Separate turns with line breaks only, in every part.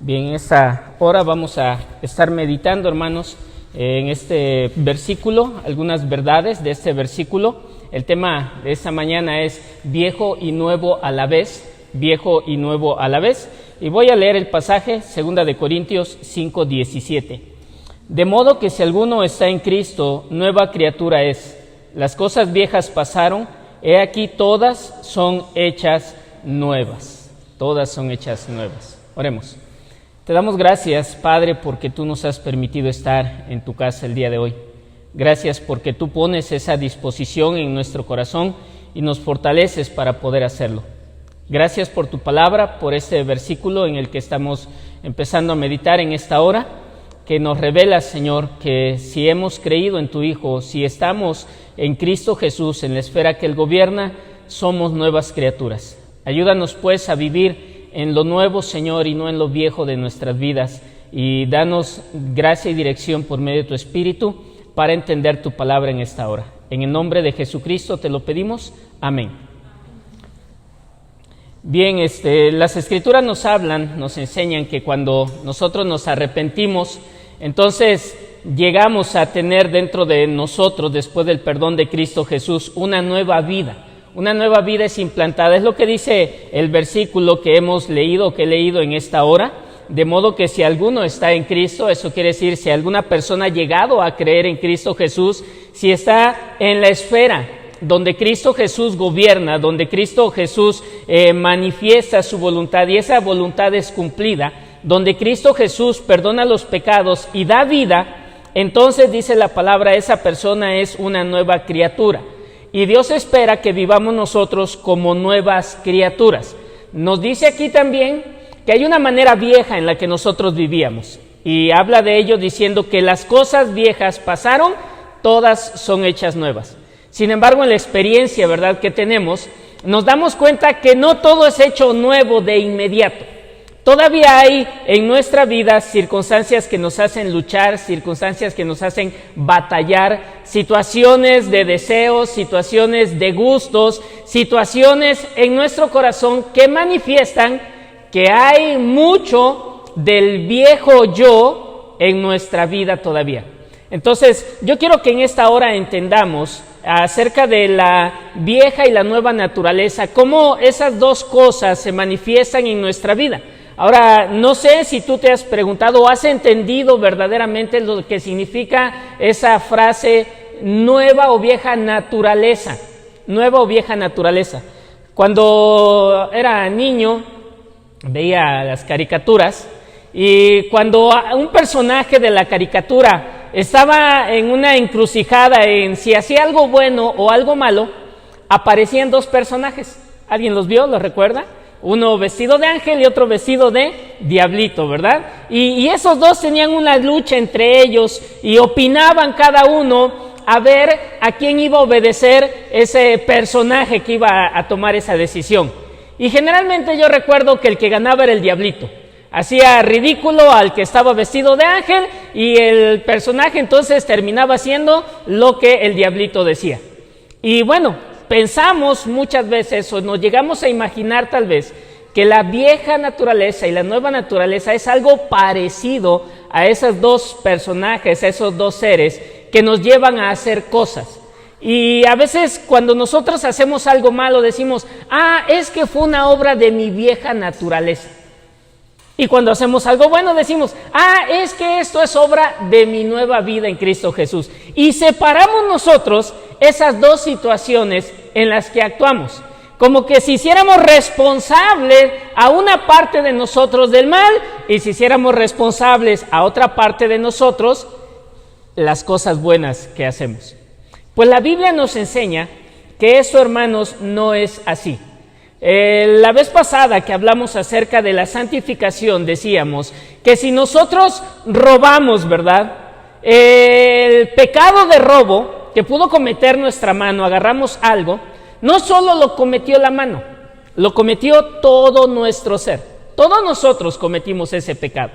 Bien, en esta hora vamos a estar meditando, hermanos, en este versículo, algunas verdades de este versículo. El tema de esta mañana es viejo y nuevo a la vez, viejo y nuevo a la vez. Y voy a leer el pasaje, 2 de Corintios 5:17. De modo que si alguno está en Cristo, nueva criatura es. Las cosas viejas pasaron, he aquí todas son hechas nuevas. Todas son hechas nuevas. Oremos. Te damos gracias, Padre, porque tú nos has permitido estar en tu casa el día de hoy. Gracias porque tú pones esa disposición en nuestro corazón y nos fortaleces para poder hacerlo. Gracias por tu palabra, por este versículo en el que estamos empezando a meditar en esta hora, que nos revela, Señor, que si hemos creído en tu Hijo, si estamos en Cristo Jesús, en la esfera que Él gobierna, somos nuevas criaturas. Ayúdanos, pues, a vivir en lo nuevo, Señor, y no en lo viejo de nuestras vidas. Y danos gracia y dirección por medio de tu Espíritu para entender tu palabra en esta hora. En el nombre de Jesucristo te lo pedimos. Amén. Bien, las Escrituras nos hablan, nos enseñan que cuando nosotros nos arrepentimos, entonces llegamos a tener dentro de nosotros, después del perdón de Cristo Jesús, una nueva vida. Una nueva vida es implantada, es lo que dice el versículo que hemos leído, que he leído en esta hora. De modo que si alguno está en Cristo, eso quiere decir si alguna persona ha llegado a creer en Cristo Jesús, si está en la esfera donde Cristo Jesús gobierna, donde Cristo Jesús manifiesta su voluntad y esa voluntad es cumplida, donde Cristo Jesús perdona los pecados y da vida, entonces dice la palabra, esa persona es una nueva criatura. Y Dios espera que vivamos nosotros como nuevas criaturas. Nos dice aquí también que hay una manera vieja en la que nosotros vivíamos. Y habla de ello diciendo que las cosas viejas pasaron, todas son hechas nuevas. Sin embargo, en la experiencia, ¿verdad?, que tenemos, nos damos cuenta que no todo es hecho nuevo de inmediato. Todavía hay en nuestra vida circunstancias que nos hacen luchar, circunstancias que nos hacen batallar, situaciones de deseos, situaciones de gustos, situaciones en nuestro corazón que manifiestan que hay mucho del viejo yo en nuestra vida todavía. Entonces, yo quiero que en esta hora entendamos acerca de la vieja y la nueva naturaleza, cómo esas dos cosas se manifiestan en nuestra vida. Ahora, no sé si tú te has preguntado o has entendido verdaderamente lo que significa esa frase nueva o vieja naturaleza. Nueva o vieja naturaleza. Cuando era niño, veía las caricaturas y cuando un personaje de la caricatura estaba en una encrucijada en si hacía algo bueno o algo malo, aparecían dos personajes. ¿Alguien los vio? ¿Los recuerda? Uno vestido de ángel y otro vestido de diablito, ¿verdad? Y esos dos tenían una lucha entre ellos y opinaban cada uno a ver a quién iba a obedecer ese personaje que iba a tomar esa decisión. Y generalmente yo recuerdo que el que ganaba era el diablito. Hacía ridículo al que estaba vestido de ángel y el personaje entonces terminaba haciendo lo que el diablito decía. Y bueno, pensamos muchas veces o nos llegamos a imaginar tal vez que la vieja naturaleza y la nueva naturaleza es algo parecido a esos dos personajes, a esos dos seres que nos llevan a hacer cosas. Y a veces cuando nosotros hacemos algo malo decimos, es que fue una obra de mi vieja naturaleza. Y cuando hacemos algo bueno decimos, es que esto es obra de mi nueva vida en Cristo Jesús. Y separamos nosotros esas dos situaciones en las que actuamos. Como que si hiciéramos responsables a una parte de nosotros del mal y si hiciéramos responsables a otra parte de nosotros las cosas buenas que hacemos. Pues la Biblia nos enseña que eso, hermanos, no es así. La vez pasada que hablamos acerca de la santificación decíamos que si nosotros robamos, ¿verdad? El pecado de robo que pudo cometer nuestra mano, agarramos algo, no solo lo cometió la mano, lo cometió todo nuestro ser. Todos nosotros cometimos ese pecado.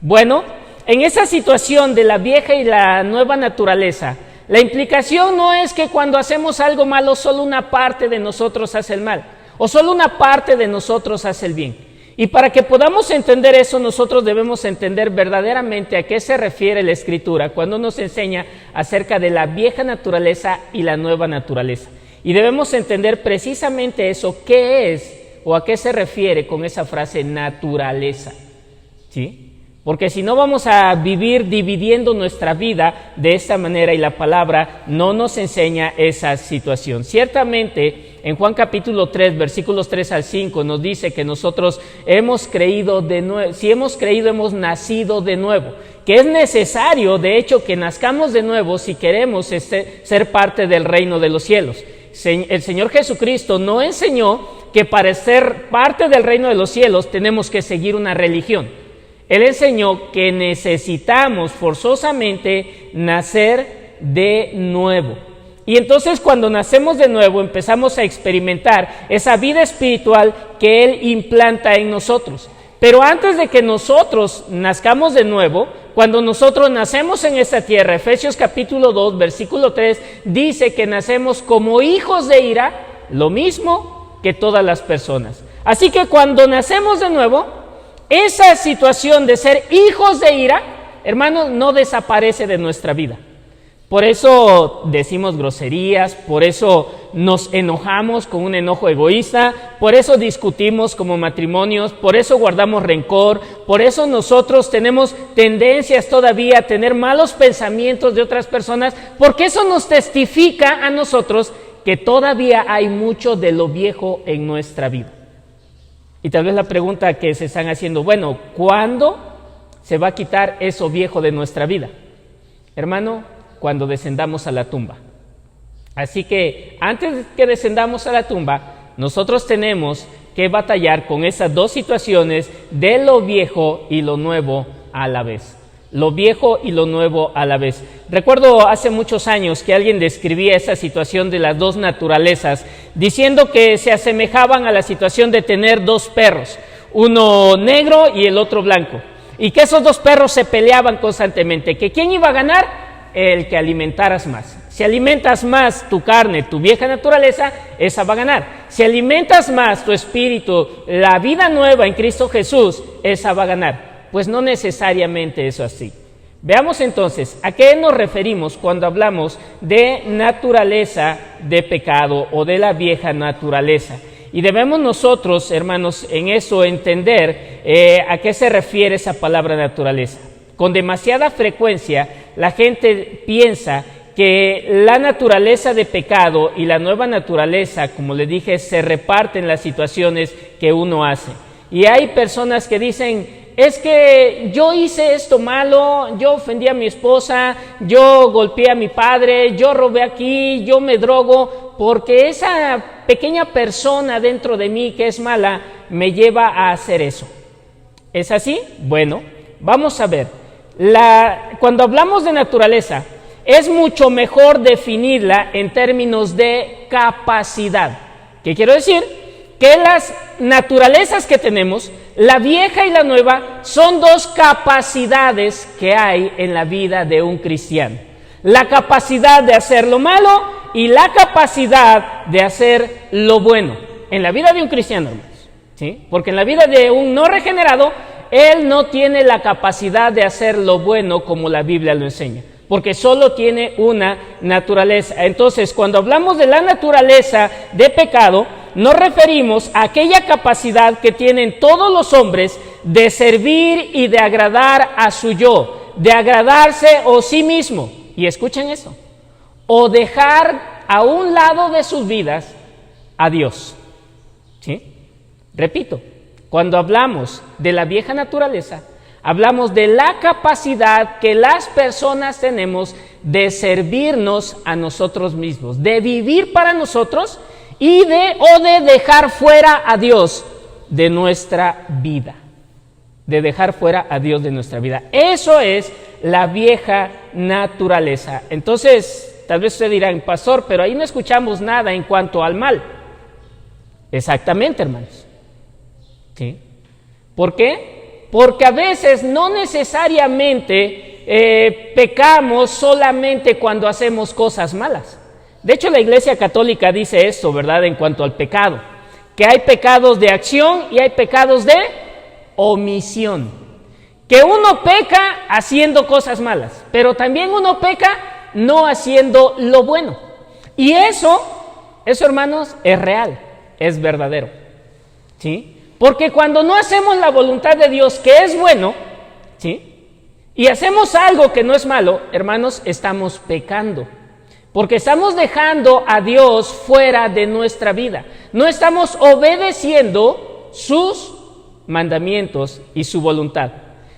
Bueno, en esa situación de la vieja y la nueva naturaleza, la implicación no es que cuando hacemos algo malo solo una parte de nosotros hace el mal. O solo una parte de nosotros hace el bien. Y para que podamos entender eso, nosotros debemos entender verdaderamente a qué se refiere la Escritura cuando nos enseña acerca de la vieja naturaleza y la nueva naturaleza. Y debemos entender precisamente eso, qué es o a qué se refiere con esa frase naturaleza, ¿sí? Porque si no vamos a vivir dividiendo nuestra vida de esta manera y la palabra no nos enseña esa situación. Ciertamente en Juan capítulo 3, versículos 3 al 5 nos dice que nosotros hemos creído de nuevo, si hemos creído hemos nacido de nuevo, que es necesario de hecho que nazcamos de nuevo si queremos ser parte del reino de los cielos. El Señor Jesucristo no enseñó que para ser parte del reino de los cielos tenemos que seguir una religión. Él enseñó que necesitamos forzosamente nacer de nuevo. Y entonces cuando nacemos de nuevo empezamos a experimentar esa vida espiritual que Él implanta en nosotros. Pero antes de que nosotros nazcamos de nuevo, cuando nosotros nacemos en esta tierra, Efesios capítulo 2, versículo 3, dice que nacemos como hijos de ira, lo mismo que todas las personas. Así que cuando nacemos de nuevo, esa situación de ser hijos de ira, hermanos, no desaparece de nuestra vida. Por eso decimos groserías, por eso nos enojamos con un enojo egoísta, por eso discutimos como matrimonios, por eso guardamos rencor, por eso nosotros tenemos tendencias todavía a tener malos pensamientos de otras personas, porque eso nos testifica a nosotros que todavía hay mucho de lo viejo en nuestra vida. Y tal vez la pregunta que se están haciendo, bueno, ¿cuándo se va a quitar eso viejo de nuestra vida? Hermano, cuando descendamos a la tumba. Así que antes de que descendamos a la tumba, nosotros tenemos que batallar con esas dos situaciones de lo viejo y lo nuevo a la vez. Lo viejo y lo nuevo a la vez. Recuerdo hace muchos años que alguien describía esa situación de las dos naturalezas, diciendo que se asemejaban a la situación de tener dos perros, uno negro y el otro blanco, y que esos dos perros se peleaban constantemente, que ¿quién iba a ganar? El que alimentaras más. Si alimentas más tu carne, tu vieja naturaleza, esa va a ganar. Si alimentas más tu espíritu, la vida nueva en Cristo Jesús, esa va a ganar. Pues no necesariamente eso así. Veamos entonces a qué nos referimos cuando hablamos de naturaleza de pecado o de la vieja naturaleza. Y debemos nosotros, hermanos, en eso entender a qué se refiere esa palabra naturaleza. Con demasiada frecuencia la gente piensa que la naturaleza de pecado y la nueva naturaleza, como le dije, se reparten las situaciones que uno hace. Y hay personas que dicen, es que yo hice esto malo, yo ofendí a mi esposa, yo golpeé a mi padre, yo robé aquí, yo me drogo, porque esa pequeña persona dentro de mí que es mala me lleva a hacer eso. ¿Es así? Bueno, vamos a ver. Cuando hablamos de naturaleza, es mucho mejor definirla en términos de capacidad. ¿Qué quiero decir? Que las naturalezas que tenemos, la vieja y la nueva, son dos capacidades que hay en la vida de un cristiano. La capacidad de hacer lo malo y la capacidad de hacer lo bueno. En la vida de un cristiano, hermanos, ¿sí? Porque en la vida de un no regenerado, él no tiene la capacidad de hacer lo bueno como la Biblia lo enseña, porque solo tiene una naturaleza. Entonces, cuando hablamos de la naturaleza de pecado, nos referimos a aquella capacidad que tienen todos los hombres de servir y de agradar a su yo, de agradarse o sí mismo. Y escuchen eso, o dejar a un lado de sus vidas a Dios. ¿Sí? Repito, cuando hablamos de la vieja naturaleza, hablamos de la capacidad que las personas tenemos de servirnos a nosotros mismos, de vivir para nosotros y de dejar fuera a Dios de nuestra vida. De dejar fuera a Dios de nuestra vida. Eso es la vieja naturaleza. Entonces, tal vez usted dirá, pastor, pero ahí no escuchamos nada en cuanto al mal. Exactamente, hermanos. ¿Sí? ¿Por qué? Porque a veces no necesariamente pecamos solamente cuando hacemos cosas malas. De hecho, la Iglesia Católica dice esto, ¿verdad?, en cuanto al pecado, que hay pecados de acción y hay pecados de omisión. Que uno peca haciendo cosas malas, pero también uno peca no haciendo lo bueno. Y eso, hermanos, es real, es verdadero. ¿Sí? Porque cuando no hacemos la voluntad de Dios, que es bueno, ¿sí? Y hacemos algo que no es malo, hermanos, estamos pecando. Porque estamos dejando a Dios fuera de nuestra vida. No estamos obedeciendo sus mandamientos y su voluntad.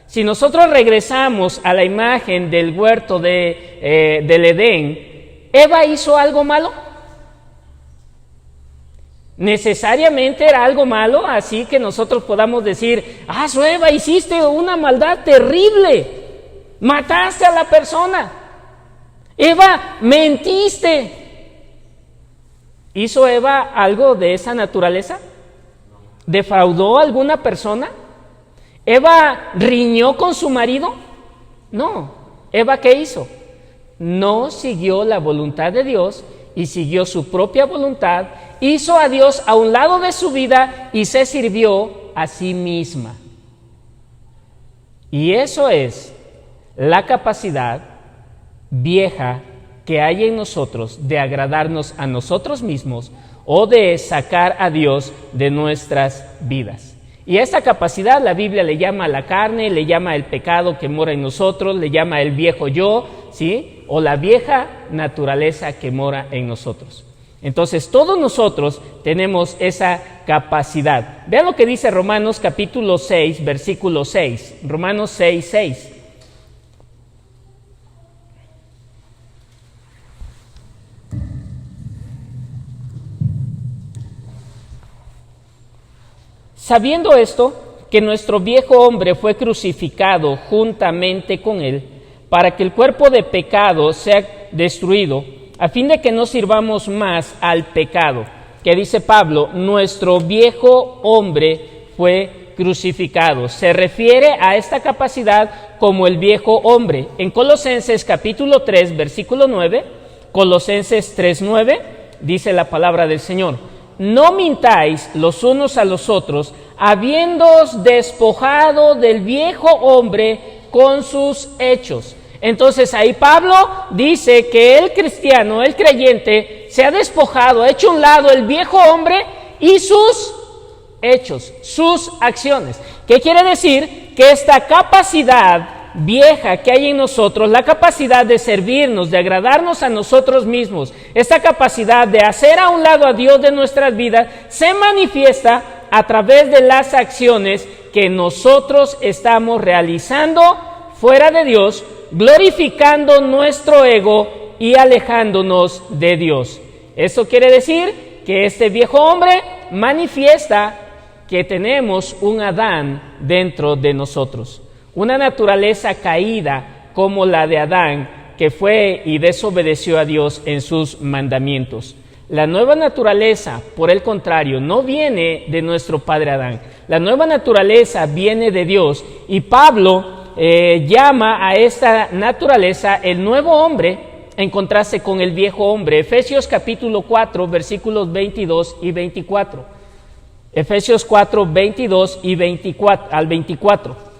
Si nosotros regresamos a la imagen del huerto del Edén, ¿Eva hizo algo malo? ¿Necesariamente era algo malo? Así que nosotros podamos decir, Eva, hiciste una maldad terrible, mataste a la persona. Eva, mentiste. ¿Hizo Eva algo de esa naturaleza? ¿Defraudó a alguna persona? ¿Eva riñó con su marido? No. ¿Eva qué hizo? No siguió la voluntad de Dios y siguió su propia voluntad, hizo a Dios a un lado de su vida y se sirvió a sí misma. Y eso es la capacidad vieja que hay en nosotros de agradarnos a nosotros mismos o de sacar a Dios de nuestras vidas. Y a esta capacidad la Biblia le llama la carne, le llama el pecado que mora en nosotros, le llama el viejo yo, ¿sí? O la vieja naturaleza que mora en nosotros. Entonces todos nosotros tenemos esa capacidad. Vean lo que dice Romanos capítulo 6, versículo 6. Romanos 6, 6. Sabiendo esto, que nuestro viejo hombre fue crucificado juntamente con él, para que el cuerpo de pecado sea destruido, a fin de que no sirvamos más al pecado. Que dice Pablo, nuestro viejo hombre fue crucificado. Se refiere a esta capacidad como el viejo hombre. En Colosenses capítulo 3, versículo 9, Colosenses 3, 9, dice la palabra del Señor: no mintáis los unos a los otros, habiéndoos despojado del viejo hombre con sus hechos. Entonces ahí Pablo dice que el cristiano, el creyente, se ha despojado, ha hecho a un lado el viejo hombre y sus hechos, sus acciones. ¿Qué quiere decir? Que esta capacidad vieja que hay en nosotros, la capacidad de servirnos, de agradarnos a nosotros mismos, esta capacidad de hacer a un lado a Dios de nuestras vidas, se manifiesta a través de las acciones que nosotros estamos realizando fuera de Dios, glorificando nuestro ego y alejándonos de Dios. Eso quiere decir que este viejo hombre manifiesta que tenemos un Adán dentro de nosotros. Una naturaleza caída como la de Adán, que fue y desobedeció a Dios en sus mandamientos. La nueva naturaleza, por el contrario, no viene de nuestro padre Adán. La nueva naturaleza viene de Dios. Y Pablo llama a esta naturaleza el nuevo hombre, en contraste con el viejo hombre. Efesios capítulo 4, versículos 22 y 24. Efesios 4, 22 y 24.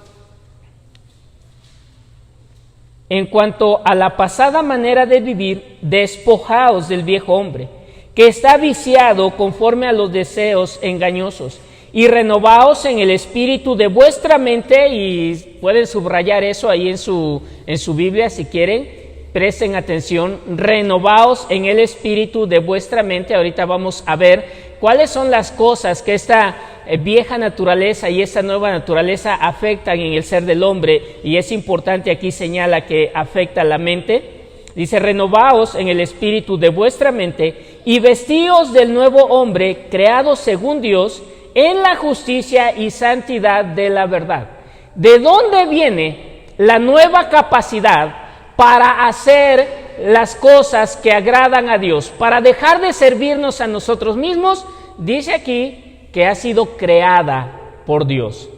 En cuanto a la pasada manera de vivir, despojaos del viejo hombre, que está viciado conforme a los deseos engañosos, y renovaos en el espíritu de vuestra mente, y pueden subrayar eso ahí en su Biblia si quieren, presten atención, renovaos en el espíritu de vuestra mente. Ahorita vamos a ver cuáles son las cosas que esta vieja naturaleza y esta nueva naturaleza afectan en el ser del hombre, y es importante, aquí señala que afecta la mente. Dice, renovaos en el espíritu de vuestra mente y vestíos del nuevo hombre creado según Dios en la justicia y santidad de la verdad. ¿De dónde viene la nueva capacidad para hacer las cosas que agradan a Dios, para dejar de servirnos a nosotros mismos? Dice aquí que ha sido creada por Dios,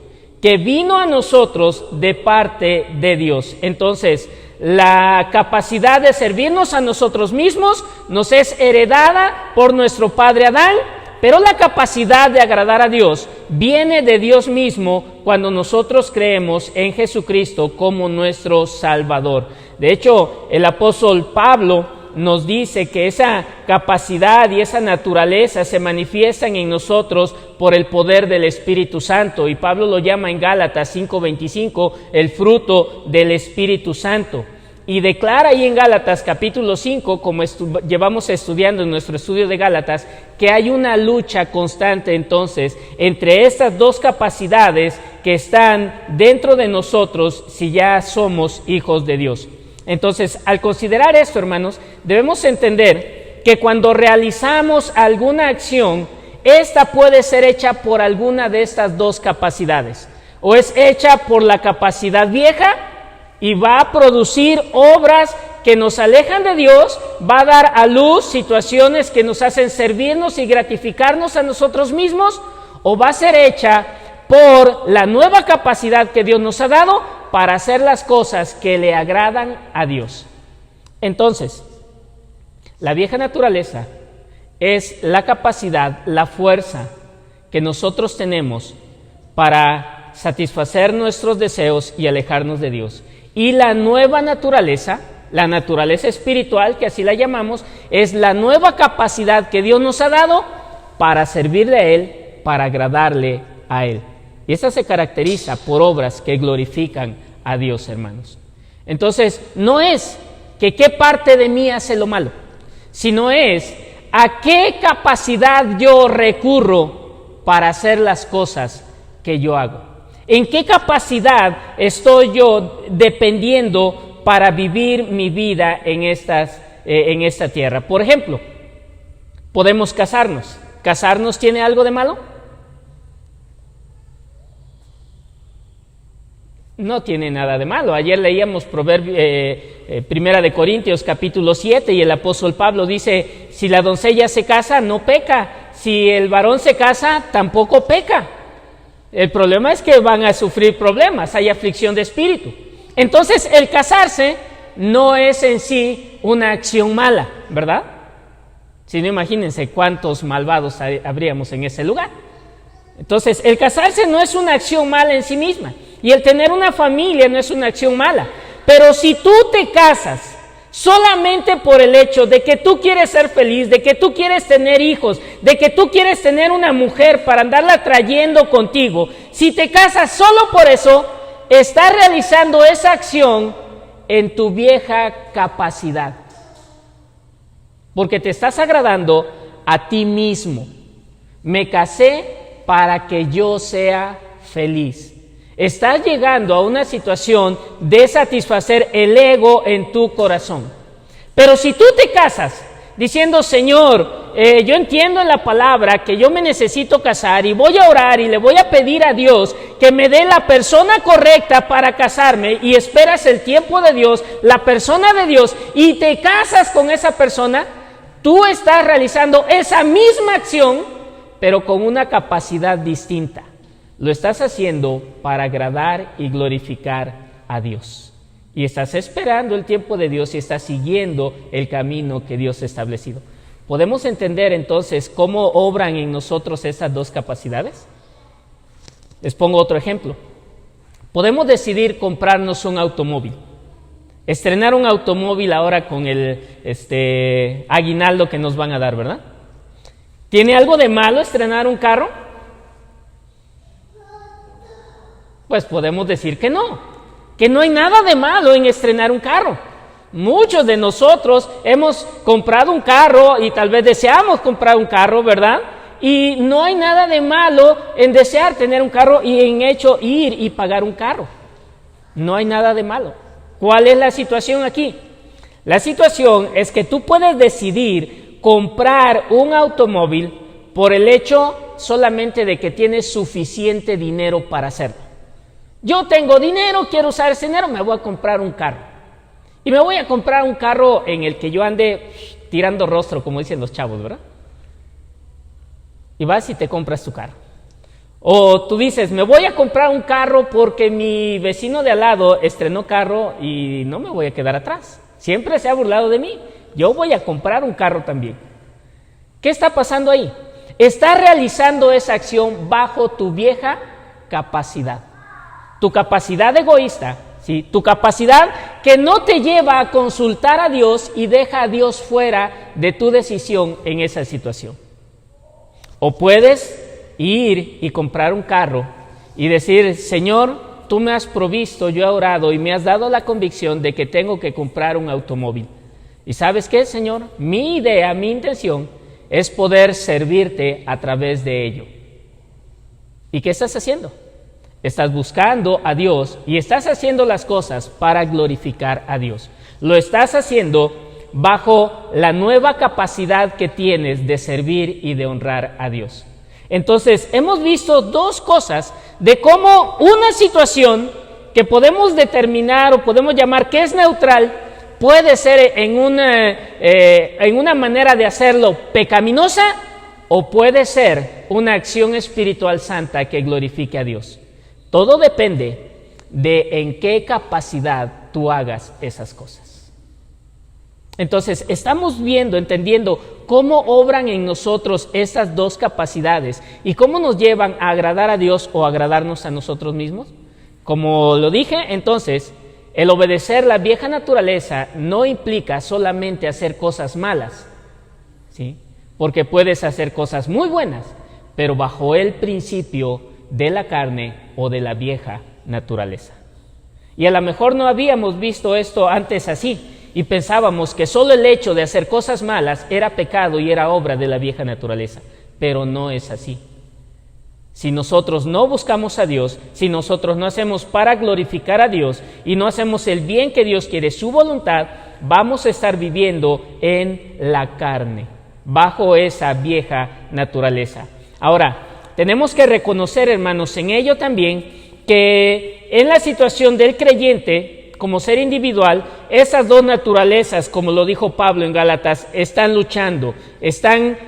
que vino a nosotros de parte de Dios. Entonces, la capacidad de servirnos a nosotros mismos nos es heredada por nuestro padre Adán, pero la capacidad de agradar a Dios viene de Dios mismo cuando nosotros creemos en Jesucristo como nuestro Salvador. De hecho, el apóstol Pablo nos dice que esa capacidad y esa naturaleza se manifiestan en nosotros por el poder del Espíritu Santo, y Pablo lo llama en Gálatas 5:25 el fruto del Espíritu Santo, y declara ahí en Gálatas capítulo 5, como llevamos estudiando en nuestro estudio de Gálatas, que hay una lucha constante entonces entre estas dos capacidades que están dentro de nosotros si ya somos hijos de Dios. Entonces, al considerar esto, hermanos, debemos entender que cuando realizamos alguna acción, esta puede ser hecha por alguna de estas dos capacidades. O es hecha por la capacidad vieja y va a producir obras que nos alejan de Dios, va a dar a luz situaciones que nos hacen servirnos y gratificarnos a nosotros mismos, o va a ser hecha por la nueva capacidad que Dios nos ha dado para hacer las cosas que le agradan a Dios. Entonces, la vieja naturaleza es la capacidad, la fuerza que nosotros tenemos para satisfacer nuestros deseos y alejarnos de Dios. Y la nueva naturaleza, la naturaleza espiritual, que así la llamamos, es la nueva capacidad que Dios nos ha dado para servirle a Él, para agradarle a Él. Y esta se caracteriza por obras que glorifican a Dios, hermanos. Entonces, no es que qué parte de mí hace lo malo, sino es a qué capacidad yo recurro para hacer las cosas que yo hago. ¿En qué capacidad estoy yo dependiendo para vivir mi vida en esta tierra? Por ejemplo, podemos casarnos. ¿Casarnos tiene algo de malo? No tiene nada de malo. Ayer leíamos Primera de Corintios capítulo 7 y el apóstol Pablo dice, si la doncella se casa, no peca. Si el varón se casa, tampoco peca. El problema es que van a sufrir problemas, hay aflicción de espíritu. Entonces, el casarse no es en sí una acción mala, ¿verdad? Si no, imagínense cuántos malvados habríamos en ese lugar. Entonces, el casarse no es una acción mala en sí misma. Y el tener una familia no es una acción mala. Pero si tú te casas solamente por el hecho de que tú quieres ser feliz, de que tú quieres tener hijos, de que tú quieres tener una mujer para andarla trayendo contigo, si te casas solo por eso, estás realizando esa acción en tu vieja capacidad. Porque te estás agradando a ti mismo. Me casé para que yo sea feliz. Estás llegando a una situación de satisfacer el ego en tu corazón. Pero si tú te casas diciendo, Señor, yo entiendo en la palabra que yo me necesito casar y voy a orar y le voy a pedir a Dios que me dé la persona correcta para casarme, y esperas el tiempo de Dios, la persona de Dios, y te casas con esa persona, tú estás realizando esa misma acción, pero con una capacidad distinta. Lo estás haciendo para agradar y glorificar a Dios. Y estás esperando el tiempo de Dios y estás siguiendo el camino que Dios ha establecido. ¿Podemos entender entonces cómo obran en nosotros esas dos capacidades? Les pongo otro ejemplo. Podemos decidir comprarnos un automóvil. Estrenar un automóvil ahora con el aguinaldo que nos van a dar, ¿verdad? ¿Tiene algo de malo estrenar un carro? Pues podemos decir que no hay nada de malo en estrenar un carro. Muchos de nosotros hemos comprado un carro y tal vez deseamos comprar un carro, ¿verdad? Y no hay nada de malo en desear tener un carro y en hecho ir y pagar un carro. No hay nada de malo. ¿Cuál es la situación aquí? La situación es que tú puedes decidir comprar un automóvil por el hecho solamente de que tienes suficiente dinero para hacerlo. Yo tengo dinero, quiero usar ese dinero, me voy a comprar un carro. Y me voy a comprar un carro en el que yo ande tirando rostro, como dicen los chavos, ¿verdad? Y vas y te compras tu carro. O tú dices, me voy a comprar un carro porque mi vecino de al lado estrenó carro y no me voy a quedar atrás. Siempre se ha burlado de mí. Yo voy a comprar un carro también. ¿Qué está pasando ahí? estás realizando esa acción bajo tu vieja capacidad. Tu capacidad egoísta, ¿sí? Tu capacidad que no te lleva a consultar a Dios y deja a Dios fuera de tu decisión en esa situación. O puedes ir y comprar un carro y decir, Señor, tú me has provisto, yo he orado y me has dado la convicción de que tengo que comprar un automóvil. ¿Y sabes qué, Señor? Mi idea, mi intención es poder servirte a través de ello. ¿Y qué estás haciendo? Estás buscando a Dios y estás haciendo las cosas para glorificar a Dios. Lo estás haciendo bajo la nueva capacidad que tienes de servir y de honrar a Dios. Entonces, hemos visto dos cosas de cómo una situación que podemos determinar o podemos llamar que es neutral puede ser en una manera de hacerlo pecaminosa o puede ser una acción espiritual santa que glorifique a Dios. Todo depende de en qué capacidad tú hagas esas cosas. Entonces, estamos viendo, entendiendo cómo obran en nosotros estas dos capacidades y cómo nos llevan a agradar a Dios o agradarnos a nosotros mismos. Como lo dije, entonces, el obedecer la vieja naturaleza no implica solamente hacer cosas malas, ¿sí? Porque puedes hacer cosas muy buenas, pero bajo el principio de la carne o de la vieja naturaleza. Y a lo mejor no habíamos visto esto antes así, y pensábamos que solo el hecho de hacer cosas malas era pecado y era obra de la vieja naturaleza, pero no es así. Si nosotros no buscamos a Dios, si nosotros no hacemos para glorificar a Dios y no hacemos el bien que Dios quiere, su voluntad, vamos a estar viviendo en la carne, bajo esa vieja naturaleza. Ahora, tenemos que reconocer, hermanos, en ello también, que en la situación del creyente, como ser individual, esas dos naturalezas, como lo dijo Pablo en Gálatas, están luchando, están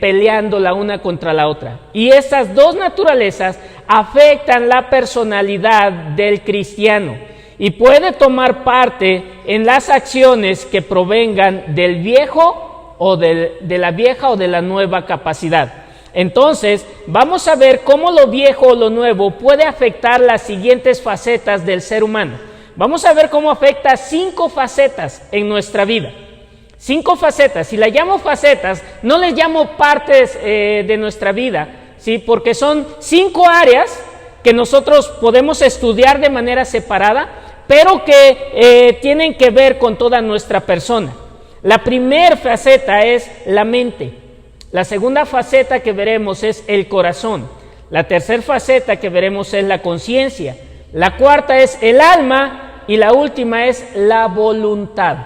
peleando la una contra la otra. Y esas dos naturalezas afectan la personalidad del cristiano y puede tomar parte en las acciones que provengan del viejo o de la vieja o de la nueva capacidad. Entonces, vamos a ver cómo lo viejo o lo nuevo puede afectar las siguientes facetas del ser humano. Vamos a ver cómo afecta 5 facetas en nuestra vida. 5 facetas. Si las llamo facetas, no les llamo partes de nuestra vida, ¿sí? Porque son 5 áreas que nosotros podemos estudiar de manera separada, pero que tienen que ver con toda nuestra persona. La primera faceta es la mente. La segunda faceta que veremos es el corazón. La tercera faceta que veremos es la conciencia. La cuarta es el alma y la última es la voluntad.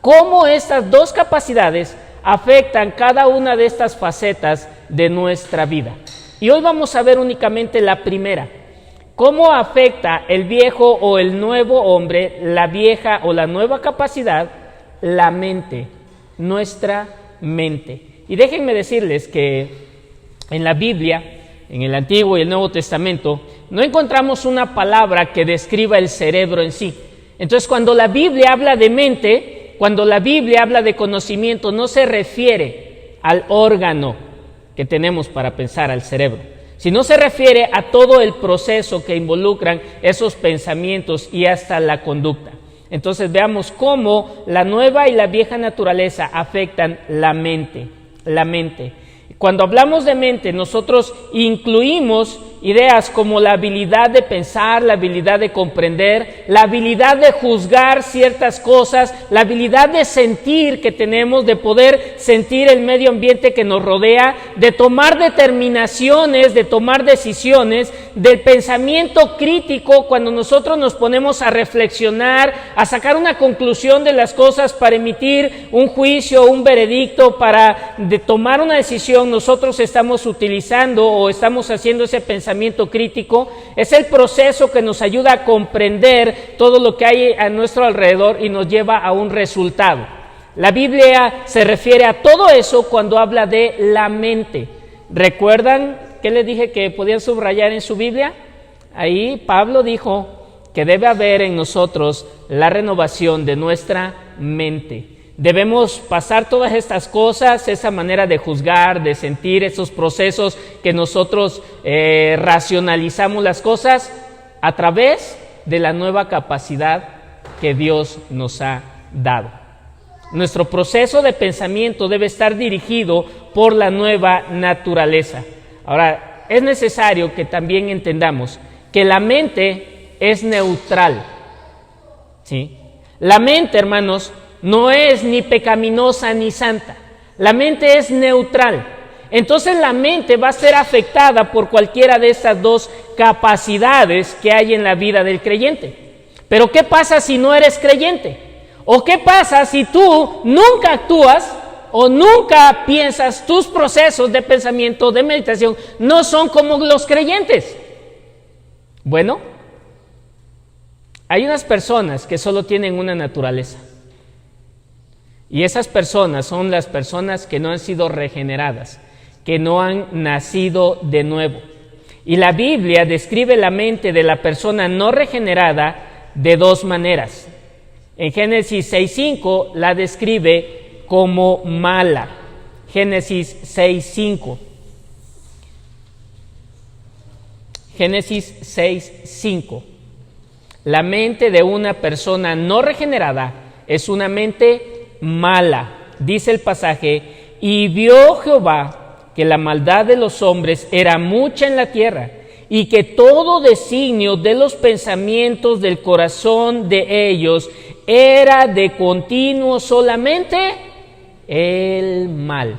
¿Cómo estas dos capacidades afectan cada una de estas facetas de nuestra vida? Y hoy vamos a ver únicamente la primera. ¿Cómo afecta el viejo o el nuevo hombre, la vieja o la nueva capacidad? La mente, nuestra mente. Y déjenme decirles que en la Biblia, en el Antiguo y el Nuevo Testamento, no encontramos una palabra que describa el cerebro en sí. Entonces, cuando la Biblia habla de mente, cuando la Biblia habla de conocimiento, no se refiere al órgano que tenemos para pensar, al cerebro, sino se refiere a todo el proceso que involucran esos pensamientos y hasta la conducta. Entonces, veamos cómo la nueva y la vieja naturaleza afectan la mente. La mente. Cuando hablamos de mente, nosotros incluimos ideas como la habilidad de pensar, la habilidad de comprender, la habilidad de juzgar ciertas cosas, la habilidad de sentir que tenemos, de poder sentir el medio ambiente que nos rodea, de tomar determinaciones, de tomar decisiones, del pensamiento crítico cuando nosotros nos ponemos a reflexionar, a sacar una conclusión de las cosas para emitir un juicio, un veredicto, para tomar una decisión. Nosotros estamos utilizando o estamos haciendo ese pensamiento crítico. Es el proceso que nos ayuda a comprender todo lo que hay a nuestro alrededor y nos lleva a un resultado. La Biblia se refiere a todo eso cuando habla de la mente. ¿Recuerdan qué les dije que podían subrayar en su Biblia? Ahí Pablo dijo que debe haber en nosotros la renovación de nuestra mente. Debemos pasar todas estas cosas, esa manera de juzgar, de sentir, esos procesos que nosotros racionalizamos las cosas a través de la nueva capacidad que Dios nos ha dado. Nuestro proceso de pensamiento debe estar dirigido por la nueva naturaleza. Ahora, es necesario que también entendamos que la mente es neutral, ¿sí? La mente, hermanos, no es ni pecaminosa ni santa. La mente es neutral. Entonces la mente va a ser afectada por cualquiera de estas dos capacidades que hay en la vida del creyente. Pero ¿qué pasa si no eres creyente? ¿O qué pasa si tú nunca actúas o nunca piensas? Tus procesos de pensamiento, de meditación, no son como los creyentes. Bueno, hay unas personas que solo tienen una naturaleza. Y esas personas son las personas que no han sido regeneradas, que no han nacido de nuevo. Y la Biblia describe la mente de la persona no regenerada de dos maneras. En Génesis 6:5 la describe como mala. Génesis 6:5. Génesis 6:5. La mente de una persona no regenerada es una mente mala. Dice el pasaje: y vio Jehová que la maldad de los hombres era mucha en la tierra, y que todo designio de los pensamientos del corazón de ellos era de continuo solamente el mal.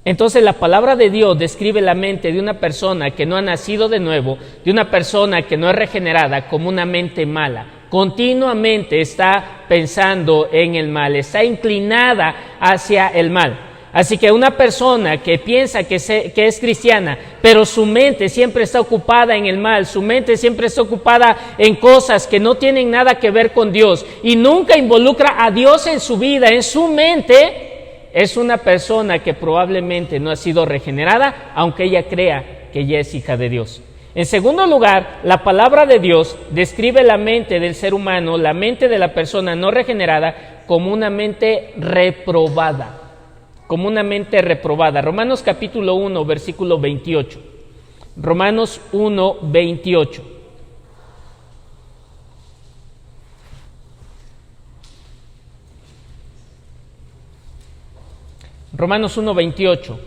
Entonces la palabra de Dios describe la mente de una persona que no ha nacido de nuevo, de una persona que no es regenerada, como una mente mala. Continuamente está pensando en el mal, está inclinada hacia el mal. Así que una persona que piensa que es cristiana, pero su mente siempre está ocupada en el mal, su mente siempre está ocupada en cosas que no tienen nada que ver con Dios y nunca involucra a Dios en su vida, en su mente, es una persona que probablemente no ha sido regenerada, aunque ella crea que ella es hija de Dios. En segundo lugar, la palabra de Dios describe la mente del ser humano, la mente de la persona no regenerada, como una mente reprobada. Como una mente reprobada. Romanos capítulo 1, versículo 28. Romanos 1, 28. Romanos 1, 28.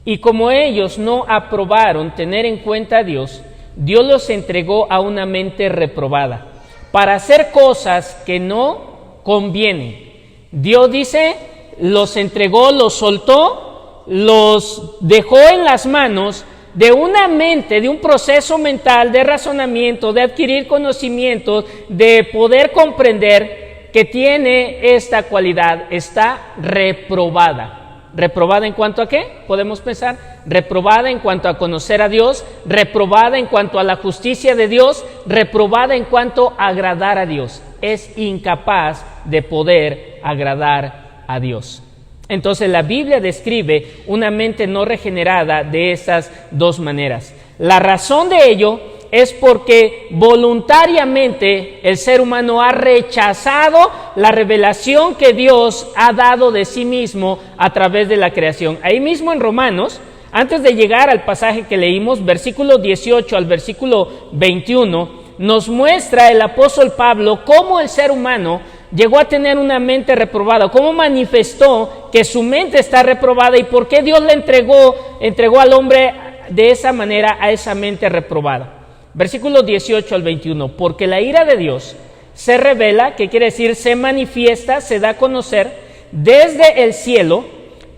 Y como ellos no aprobaron tener en cuenta a Dios, Dios los entregó a una mente reprobada, para hacer cosas que no convienen. Dios dice, los entregó, los soltó, los dejó en las manos de una mente, de un proceso mental de razonamiento, de adquirir conocimientos, de poder comprender que tiene esta cualidad, está reprobada. ¿Reprobada en cuanto a qué? Podemos pensar. Reprobada en cuanto a conocer a Dios, reprobada en cuanto a la justicia de Dios, reprobada en cuanto a agradar a Dios. Es incapaz de poder agradar a Dios. Entonces la Biblia describe una mente no regenerada de esas dos maneras. La razón de ello es porque voluntariamente el ser humano ha rechazado la revelación que Dios ha dado de sí mismo a través de la creación. Ahí mismo en Romanos, antes de llegar al pasaje que leímos, versículo 18 al versículo 21, nos muestra el apóstol Pablo cómo el ser humano llegó a tener una mente reprobada, cómo manifestó que su mente está reprobada y por qué Dios le entregó al hombre de esa manera a esa mente reprobada. Versículo 18 al 21, porque la ira de Dios se revela, que quiere decir se manifiesta, se da a conocer desde el cielo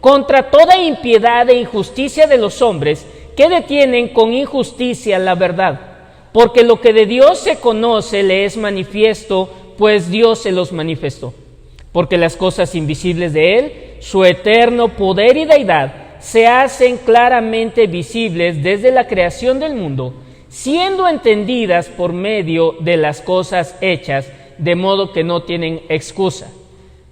contra toda impiedad e injusticia de los hombres que detienen con injusticia la verdad. Porque lo que de Dios se conoce le es manifiesto, pues Dios se los manifestó. Porque las cosas invisibles de Él, su eterno poder y deidad, se hacen claramente visibles desde la creación del mundo, siendo entendidas por medio de las cosas hechas, de modo que no tienen excusa.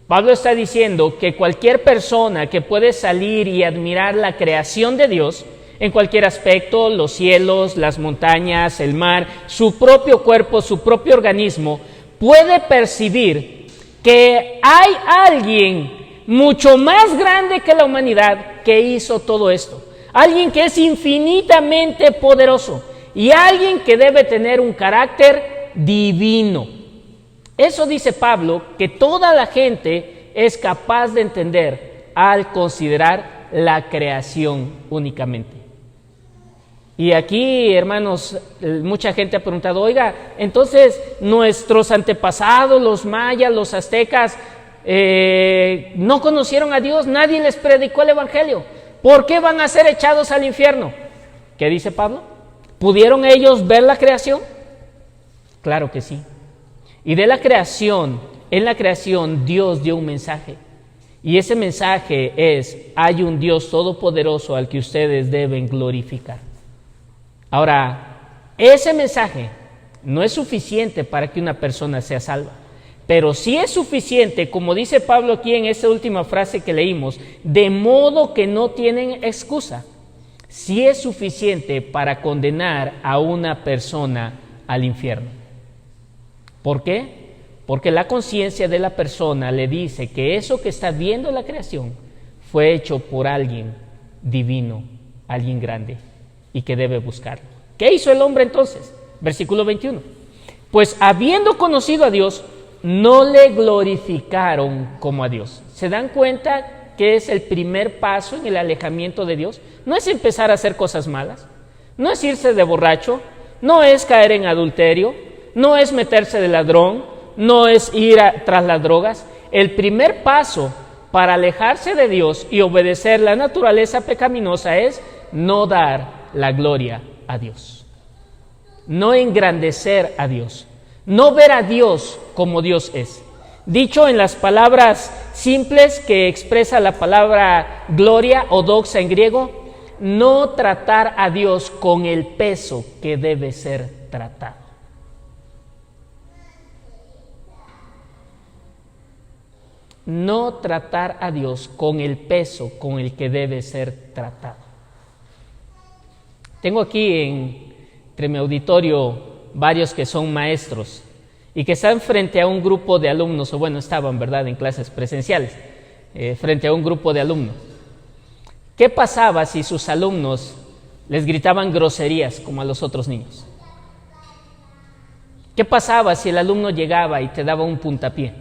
Pablo está diciendo que cualquier persona que puede salir y admirar la creación de Dios, en cualquier aspecto, los cielos, las montañas, el mar, su propio cuerpo, su propio organismo, puede percibir que hay alguien mucho más grande que la humanidad que hizo todo esto. Alguien que es infinitamente poderoso y alguien que debe tener un carácter divino. Eso dice Pablo, que toda la gente es capaz de entender al considerar la creación únicamente. Y aquí, hermanos, mucha gente ha preguntado, oiga, entonces nuestros antepasados, los mayas, los aztecas, no conocieron a Dios, nadie les predicó el evangelio. ¿Por qué van a ser echados al infierno? ¿Qué dice Pablo? ¿Pudieron ellos ver la creación? Claro que sí. Y de la creación, en la creación Dios dio un mensaje. Y ese mensaje es, hay un Dios todopoderoso al que ustedes deben glorificar. Ahora, ese mensaje no es suficiente para que una persona sea salva. Pero sí es suficiente, como dice Pablo aquí en esa última frase que leímos, de modo que no tienen excusa. Sí es suficiente para condenar a una persona al infierno. ¿Por qué? Porque la conciencia de la persona le dice que eso que está viendo en la creación fue hecho por alguien divino, alguien grande, y que debe buscarlo. ¿Qué hizo el hombre entonces? Versículo 21. Pues habiendo conocido a Dios, no le glorificaron como a Dios. ¿Se dan cuenta que es el primer paso en el alejamiento de Dios? No es empezar a hacer cosas malas, no es irse de borracho, no es caer en adulterio, no es meterse de ladrón, no es ir tras las drogas. El primer paso para alejarse de Dios y obedecer la naturaleza pecaminosa es no dar la gloria a Dios, no engrandecer a Dios, no ver a Dios como Dios es. Dicho en las palabras simples que expresa la palabra gloria o doxa en griego, no tratar a Dios con el peso que debe ser tratado. No tratar a Dios con el peso con el que debe ser tratado. Tengo aquí entre mi auditorio varios que son maestros y que están frente a un grupo de alumnos, o bueno, estaban, ¿verdad?, en clases presenciales, frente a un grupo de alumnos. ¿Qué pasaba si sus alumnos les gritaban groserías como a los otros niños? ¿Qué pasaba si el alumno llegaba y te daba un puntapié?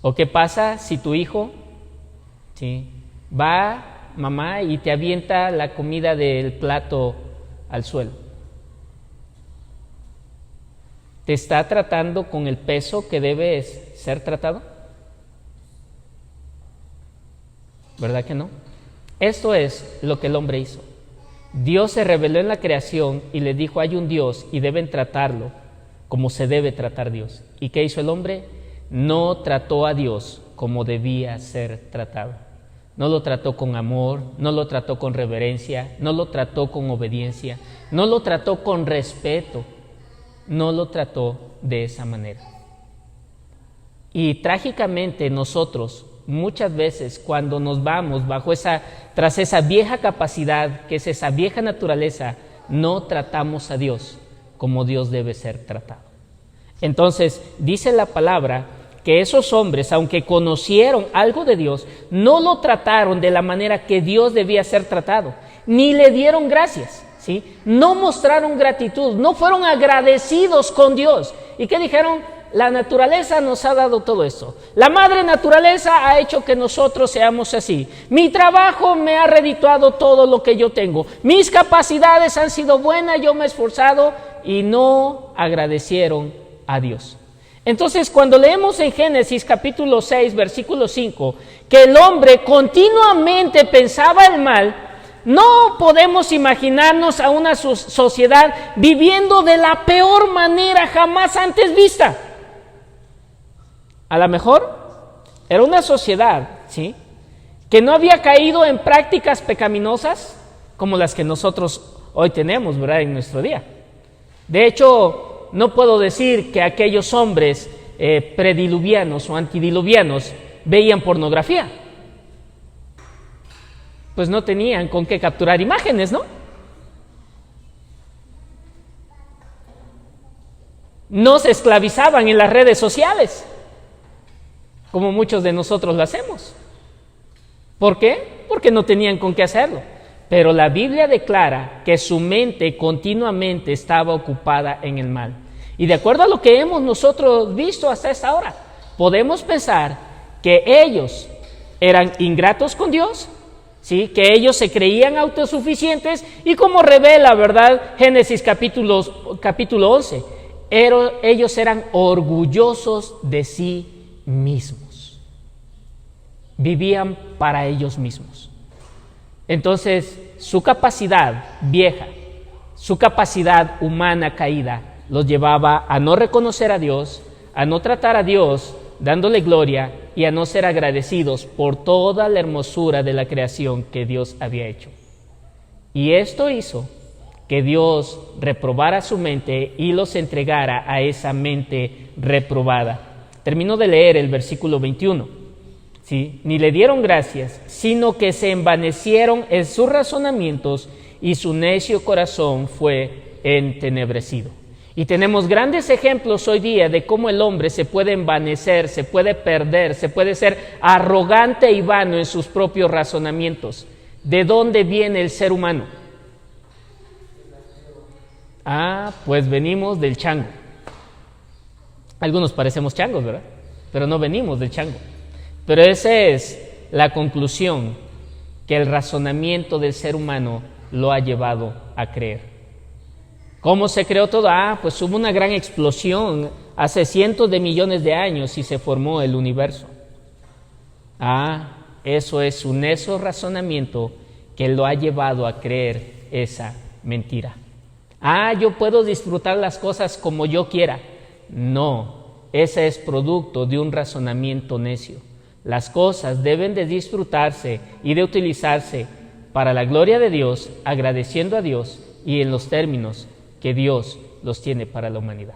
¿O qué pasa si tu hijo va, mamá, y te avienta la comida del plato al suelo? ¿Te está tratando con el peso que debe ser tratado? ¿Verdad que no? Esto es lo que el hombre hizo. Dios se reveló en la creación y le dijo, hay un Dios y deben tratarlo como se debe tratar Dios. ¿Y qué hizo el hombre? No trató a Dios como debía ser tratado. No lo trató con amor, no lo trató con reverencia, no lo trató con obediencia, no lo trató con respeto, no lo trató de esa manera. Y trágicamente nosotros, muchas veces cuando nos vamos tras esa vieja capacidad, que es esa vieja naturaleza, no tratamos a Dios como Dios debe ser tratado. Entonces, dice la palabra que esos hombres, aunque conocieron algo de Dios, no lo trataron de la manera que Dios debía ser tratado, ni le dieron gracias, ¿sí? No mostraron gratitud, no fueron agradecidos con Dios. ¿Y qué dijeron? La naturaleza nos ha dado todo esto. La madre naturaleza ha hecho que nosotros seamos así. Mi trabajo me ha redituado todo lo que yo tengo. Mis capacidades han sido buenas, yo me he esforzado, y no agradecieron a Dios. Entonces, cuando leemos en Génesis capítulo 6, versículo 5, que el hombre continuamente pensaba el mal, no podemos imaginarnos a una sociedad viviendo de la peor manera jamás antes vista. A lo mejor era una sociedad, ¿sí?, que no había caído en prácticas pecaminosas como las que nosotros hoy tenemos, ¿verdad?, en nuestro día. De hecho, no puedo decir que aquellos hombres prediluvianos o antidiluvianos veían pornografía. Pues no tenían con qué capturar imágenes, ¿no? no se esclavizaban en las redes sociales, como muchos de nosotros lo hacemos. ¿Por qué? Porque no tenían con qué hacerlo. Pero la Biblia declara que su mente continuamente estaba ocupada en el mal. Y de acuerdo a lo que hemos nosotros visto hasta esta hora, podemos pensar que ellos eran ingratos con Dios, ¿sí? Que ellos se creían autosuficientes y como revela, ¿verdad? Génesis capítulo 11, ellos eran orgullosos de sí mismos. Vivían para ellos mismos. Entonces, su capacidad vieja, su capacidad humana caída, los llevaba a no reconocer a Dios, a no tratar a Dios dándole gloria y a no ser agradecidos por toda la hermosura de la creación que Dios había hecho. Y esto hizo que Dios reprobara su mente y los entregara a esa mente reprobada. Termino de leer el versículo 21. ¿Sí? Ni le dieron gracias, sino que se envanecieron en sus razonamientos y su necio corazón fue entenebrecido. Y tenemos grandes ejemplos hoy día de cómo el hombre se puede envanecer, se puede perder, se puede ser arrogante y vano en sus propios razonamientos. ¿De dónde viene el ser humano? Pues venimos del chango. Algunos parecemos changos, ¿verdad? Pero no venimos del chango. Pero esa es la conclusión que el razonamiento del ser humano lo ha llevado a creer. ¿Cómo se creó todo? Pues hubo una gran explosión hace cientos de millones de años y se formó el universo. Eso es un necio razonamiento que lo ha llevado a creer esa mentira. Yo puedo disfrutar las cosas como yo quiera. No, ese es producto de un razonamiento necio. Las cosas deben de disfrutarse y de utilizarse para la gloria de Dios, agradeciendo a Dios y en los términos que Dios los tiene para la humanidad.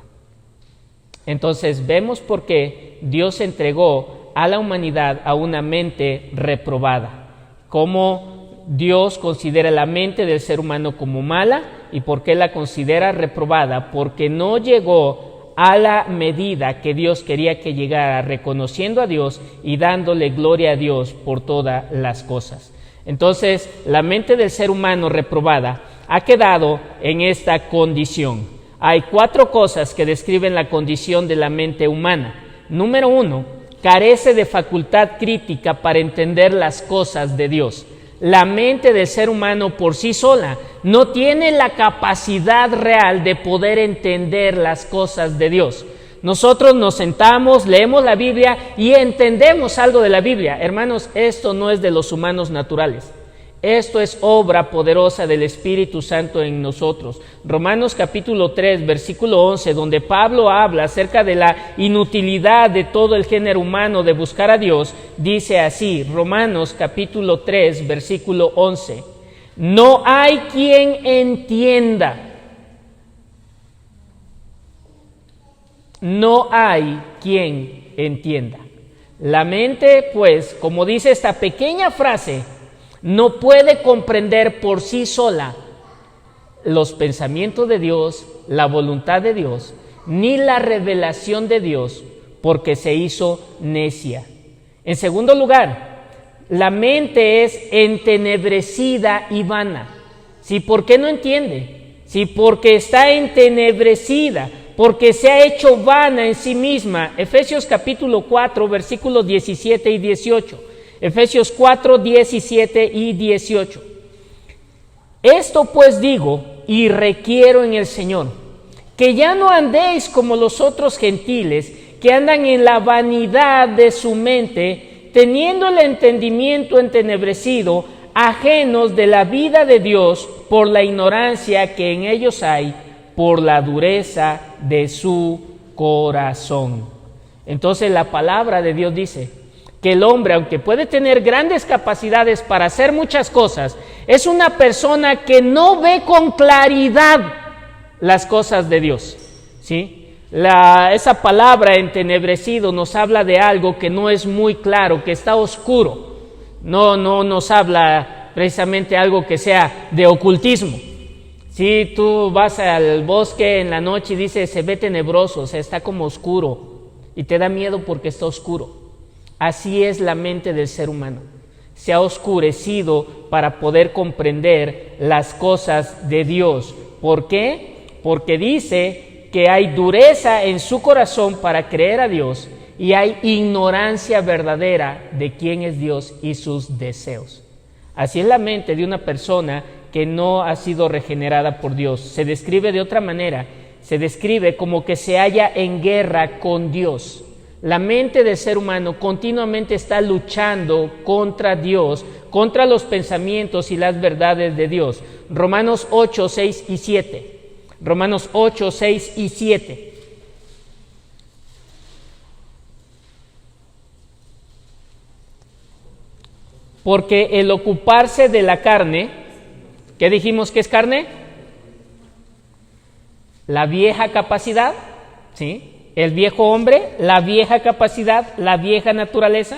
Entonces vemos por qué Dios entregó a la humanidad a una mente reprobada, cómo Dios considera la mente del ser humano como mala y por qué la considera reprobada, porque no llegó a la medida que Dios quería que llegara, reconociendo a Dios y dándole gloria a Dios por todas las cosas. Entonces, la mente del ser humano reprobada ha quedado en esta condición. Hay 4 cosas que describen la condición de la mente humana. Número 1, carece de facultad crítica para entender las cosas de Dios. La mente del ser humano por sí sola no tiene la capacidad real de poder entender las cosas de Dios. Nosotros nos sentamos, leemos la Biblia y entendemos algo de la Biblia. Hermanos, esto no es de los humanos naturales. Esto es obra poderosa del Espíritu Santo en nosotros. Romanos capítulo 3, versículo 11, donde Pablo habla acerca de la inutilidad de todo el género humano de buscar a Dios, dice así, Romanos capítulo 3, versículo 11, no hay quien entienda. No hay quien entienda. La mente, pues, como dice esta pequeña frase, no puede comprender por sí sola los pensamientos de Dios, la voluntad de Dios, ni la revelación de Dios, porque se hizo necia. En segundo lugar, la mente es entenebrecida y vana. ¿Sí? ¿Por qué no entiende? Sí, porque está entenebrecida, porque se ha hecho vana en sí misma. Efesios capítulo 4, versículos 17 y 18. Efesios 4, 17 y 18. Esto pues digo y requiero en el Señor, que ya no andéis como los otros gentiles, que andan en la vanidad de su mente, teniendo el entendimiento entenebrecido, ajenos de la vida de Dios por la ignorancia que en ellos hay, por la dureza de su corazón. Entonces la palabra de Dios dice que el hombre, aunque puede tener grandes capacidades para hacer muchas cosas, es una persona que no ve con claridad las cosas de Dios, ¿sí? Esa palabra entenebrecido nos habla de algo que no es muy claro, que está oscuro. No nos habla precisamente algo que sea de ocultismo, Si tú vas al bosque en la noche y dices, se ve tenebroso, o sea, está como oscuro, y te da miedo porque está oscuro. Así es la mente del ser humano. Se ha oscurecido para poder comprender las cosas de Dios. ¿Por qué? Porque dice que hay dureza en su corazón para creer a Dios y hay ignorancia verdadera de quién es Dios y sus deseos. Así es la mente de una persona que no ha sido regenerada por Dios. Se describe de otra manera, se describe como que se halla en guerra con Dios. La mente del ser humano continuamente está luchando contra Dios, contra los pensamientos y las verdades de Dios. Romanos 8, 6 y 7. Romanos 8, 6 y 7. Porque el ocuparse de la carne, ¿qué dijimos que es carne? La vieja capacidad, ¿sí? El viejo hombre, la vieja capacidad, la vieja naturaleza.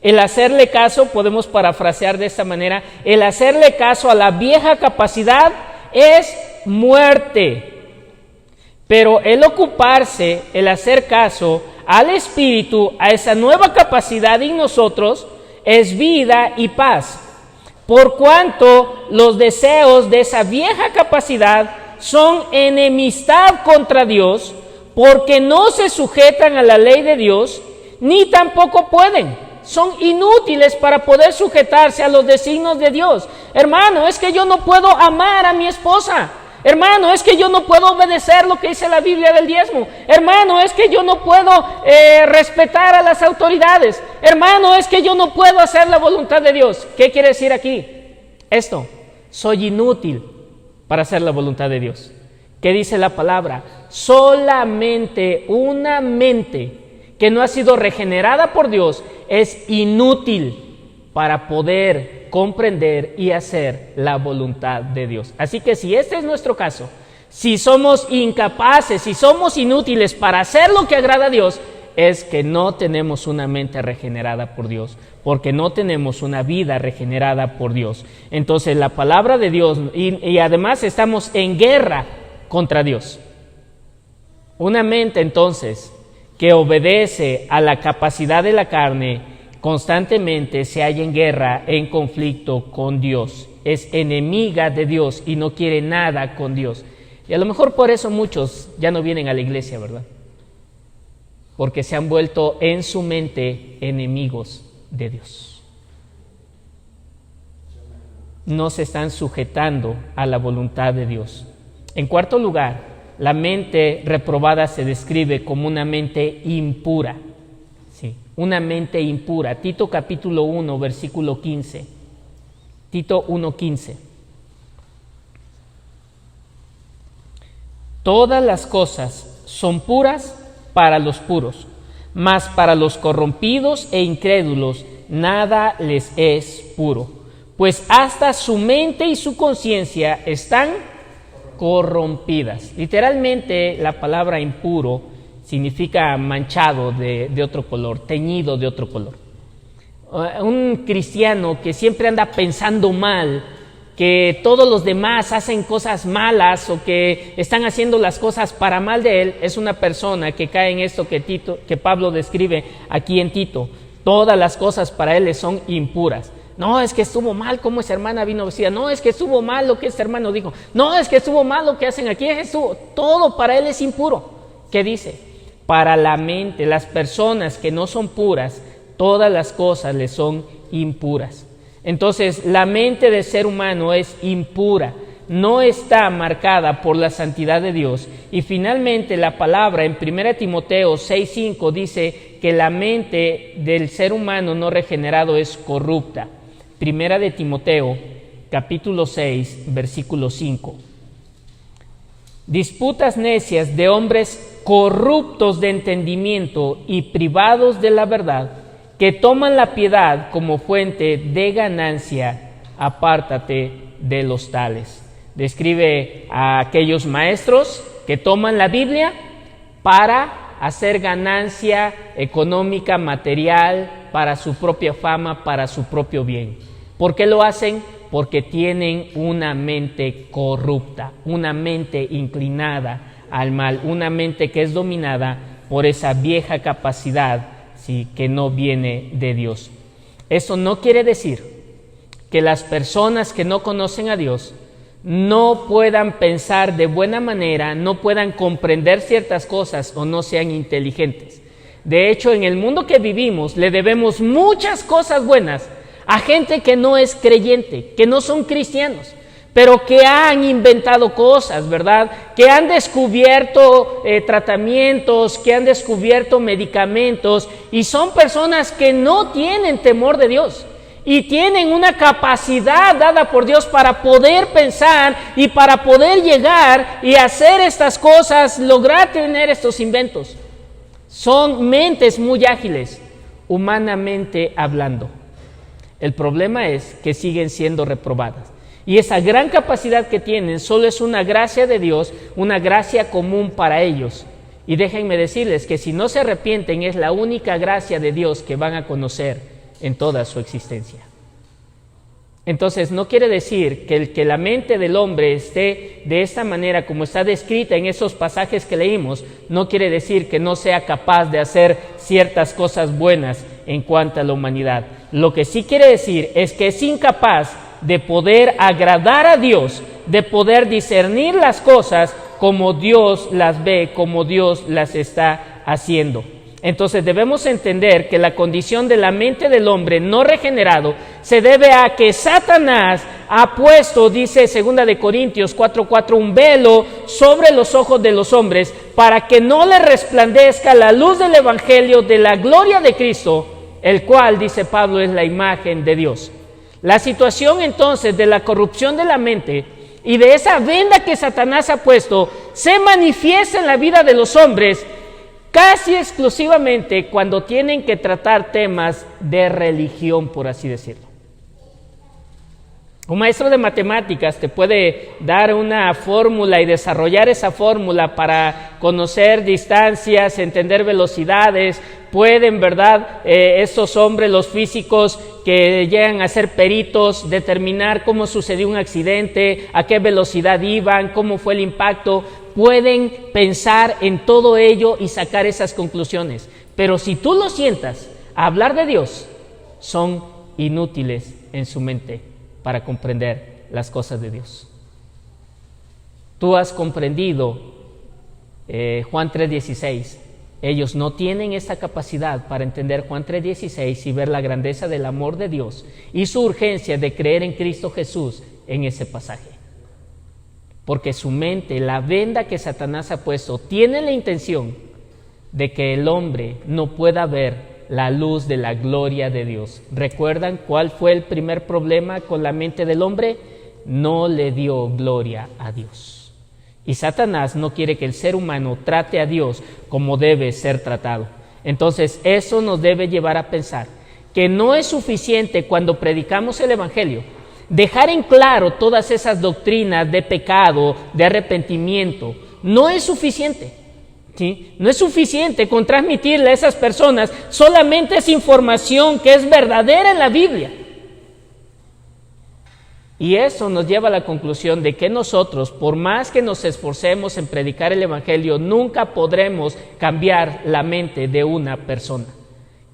El hacerle caso, podemos parafrasear de esta manera, el hacerle caso a la vieja capacidad es muerte. Pero el ocuparse, el hacer caso al Espíritu, a esa nueva capacidad en nosotros, es vida y paz. Por cuanto los deseos de esa vieja capacidad son enemistad contra Dios, porque no se sujetan a la ley de Dios, ni tampoco pueden. Son inútiles para poder sujetarse a los designios de Dios. Hermano, es que yo no puedo amar a mi esposa. Hermano, es que yo no puedo obedecer lo que dice la Biblia del diezmo. Hermano, es que yo no puedo respetar a las autoridades. Hermano, es que yo no puedo hacer la voluntad de Dios. ¿Qué quiere decir aquí? Esto, soy inútil para hacer la voluntad de Dios. ¿Qué dice la palabra? Solamente una mente que no ha sido regenerada por Dios es inútil para poder comprender y hacer la voluntad de Dios. Así que si este es nuestro caso, si somos incapaces, si somos inútiles para hacer lo que agrada a Dios, es que no tenemos una mente regenerada por Dios, porque no tenemos una vida regenerada por Dios. Entonces la palabra de Dios, y además estamos en guerra contra Dios. Una mente entonces que obedece a la capacidad de la carne constantemente se halla en guerra, en conflicto con Dios. Es enemiga de Dios y no quiere nada con Dios. Y a lo mejor por eso muchos ya no vienen a la iglesia, ¿verdad? Porque se han vuelto en su mente enemigos de Dios. No se están sujetando a la voluntad de Dios. En cuarto lugar, la mente reprobada se describe como una mente impura. Sí, una mente impura. Tito capítulo 1, versículo 15. Tito 1:15. Todas las cosas son puras para los puros, mas para los corrompidos e incrédulos nada les es puro, pues hasta su mente y su conciencia están corrompidas. Literalmente la palabra impuro significa manchado de otro color, teñido de otro color. Un cristiano que siempre anda pensando mal, que todos los demás hacen cosas malas o que están haciendo las cosas para mal de él, es una persona que cae en esto que Pablo describe aquí en Tito. Todas las cosas para él son impuras. No, es que estuvo mal como esa hermana vino vestida. No, es que estuvo mal lo que este hermano dijo. No, es que estuvo mal lo que hacen aquí. Todo para él es impuro. ¿Qué dice? Para la mente, las personas que no son puras, todas las cosas le son impuras. Entonces, la mente del ser humano es impura, no está marcada por la santidad de Dios. Y finalmente, la palabra en 1 Timoteo 6:5 dice que la mente del ser humano no regenerado es corrupta. 1 Timoteo, capítulo 6, versículo 5. Disputas necias de hombres corruptos de entendimiento y privados de la verdad, que toman la piedad como fuente de ganancia, apártate de los tales. Describe a aquellos maestros que toman la Biblia para hacer ganancia económica, material, para su propia fama, para su propio bien. ¿Por qué lo hacen? porque tienen una mente corrupta, una mente inclinada al mal, una mente que es dominada por esa vieja capacidad, ¿sí?, que no viene de Dios. Eso no quiere decir que las personas que no conocen a Dios no puedan pensar de buena manera, no puedan comprender ciertas cosas o no sean inteligentes. De hecho, en el mundo que vivimos le debemos muchas cosas buenas a gente que no es creyente, que no son cristianos, pero que han inventado cosas, ¿verdad? Que han descubierto tratamientos, que han descubierto medicamentos, y son personas que no tienen temor de Dios y tienen una capacidad dada por Dios para poder pensar y para poder llegar y hacer estas cosas, lograr tener estos inventos. Son mentes muy ágiles, humanamente hablando. El problema es que siguen siendo reprobadas. Y esa gran capacidad que tienen solo es una gracia de Dios, una gracia común para ellos. Y déjenme decirles que si no se arrepienten, es la única gracia de Dios que van a conocer en toda su existencia. Entonces, no quiere decir que la mente del hombre esté de esta manera como está descrita en esos pasajes que leímos, no quiere decir que no sea capaz de hacer ciertas cosas buenas en cuanto a la humanidad. Lo que sí quiere decir es que es incapaz de poder agradar a Dios, de poder discernir las cosas como Dios las ve, como Dios las está haciendo. Entonces debemos entender que la condición de la mente del hombre no regenerado se debe a que Satanás ha puesto, dice 2 de Corintios 4:4, un velo sobre los ojos de los hombres para que no les resplandezca la luz del evangelio de la gloria de Cristo, el cual, dice Pablo, es la imagen de Dios. La situación entonces de la corrupción de la mente y de esa venda que Satanás ha puesto se manifiesta en la vida de los hombres casi exclusivamente cuando tienen que tratar temas de religión, por así decirlo. Un maestro de matemáticas te puede dar una fórmula y desarrollar esa fórmula para conocer distancias, entender velocidades. Pueden, ¿verdad?, estos hombres, los físicos que llegan a ser peritos, determinar cómo sucedió un accidente, a qué velocidad iban, cómo fue el impacto. Pueden pensar en todo ello y sacar esas conclusiones. Pero si tú lo sientas a hablar de Dios, son inútiles en su mente para comprender las cosas de Dios. Tú has comprendido Juan 3:16. Ellos no tienen esta capacidad para entender Juan 3:16 y ver la grandeza del amor de Dios y su urgencia de creer en Cristo Jesús en ese pasaje. Porque su mente, la venda que Satanás ha puesto, tiene la intención de que el hombre no pueda ver la luz de la gloria de Dios. ¿Recuerdan cuál fue el primer problema con la mente del hombre? No le dio gloria a Dios. Y Satanás no quiere que el ser humano trate a Dios como debe ser tratado. Entonces, eso nos debe llevar a pensar que no es suficiente cuando predicamos el Evangelio dejar en claro todas esas doctrinas de pecado, de arrepentimiento. No es suficiente. ¿Sí? No es suficiente con transmitirle a esas personas solamente esa información que es verdadera en la Biblia. Y eso nos lleva a la conclusión de que nosotros, por más que nos esforcemos en predicar el Evangelio, nunca podremos cambiar la mente de una persona.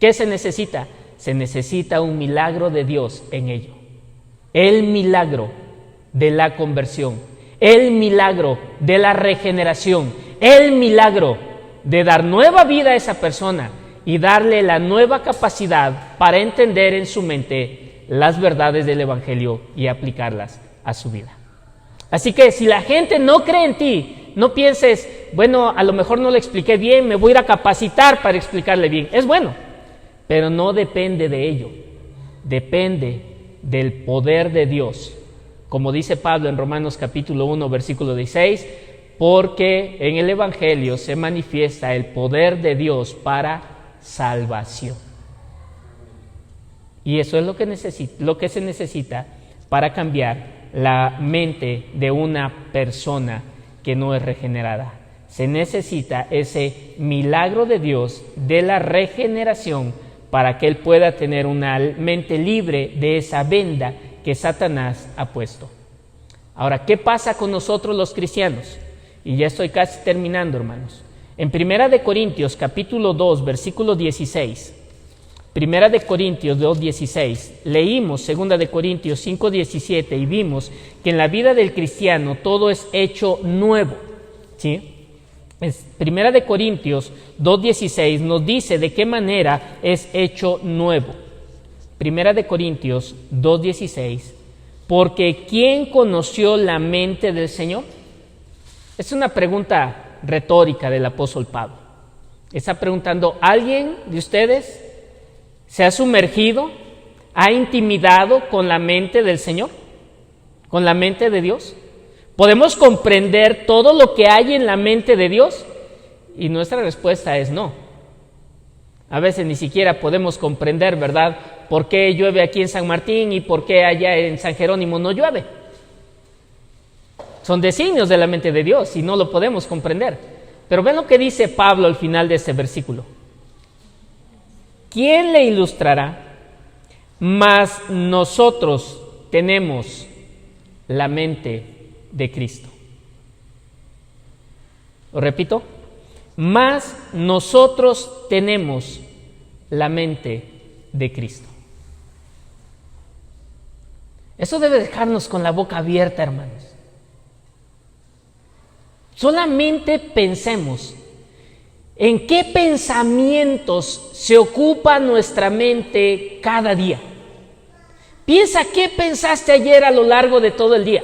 ¿Qué se necesita? Se necesita un milagro de Dios en ello. El milagro de la conversión, el milagro de la regeneración, el milagro de dar nueva vida a esa persona y darle la nueva capacidad para entender en su mente las verdades del Evangelio y aplicarlas a su vida. Así que si la gente no cree en ti, no pienses, bueno, a lo mejor no le expliqué bien, me voy a ir a capacitar para explicarle bien. Es bueno, pero no depende de ello, depende del poder de Dios. Como dice Pablo en Romanos capítulo 1, versículo 16, porque en el Evangelio se manifiesta el poder de Dios para salvación. Y eso es lo que se necesita para cambiar la mente de una persona que no es regenerada. Se necesita ese milagro de Dios de la regeneración para que él pueda tener una mente libre de esa venda que Satanás ha puesto. Ahora, ¿qué pasa con nosotros los cristianos? Y ya estoy casi terminando, hermanos. En 1 Corintios capítulo 2, versículo 16, 1 Corintios 2, 16, leímos 2 Corintios 5, 17 y vimos que en la vida del cristiano todo es hecho nuevo, ¿sí? 1 Corintios 2, 16 nos dice de qué manera es hecho nuevo. 1 Corintios 2, 16, porque ¿quién conoció la mente del Señor? Es una pregunta retórica del apóstol Pablo. Está preguntando, ¿alguien de ustedes se ha sumergido, ha intimidado con la mente del Señor? ¿Con la mente de Dios? ¿Podemos comprender todo lo que hay en la mente de Dios? Y nuestra respuesta es no. A veces ni siquiera podemos comprender, ¿verdad?, por qué llueve aquí en San Martín y por qué allá en San Jerónimo no llueve. Son designios de la mente de Dios y no lo podemos comprender. Pero ven lo que dice Pablo al final de este versículo. ¿Quién le ilustrará? Mas nosotros tenemos la mente de Cristo. Lo repito. Mas nosotros tenemos la mente de Cristo. Eso debe dejarnos con la boca abierta, hermanos. Solamente pensemos en qué pensamientos se ocupa nuestra mente cada día. Piensa qué pensaste ayer a lo largo de todo el día.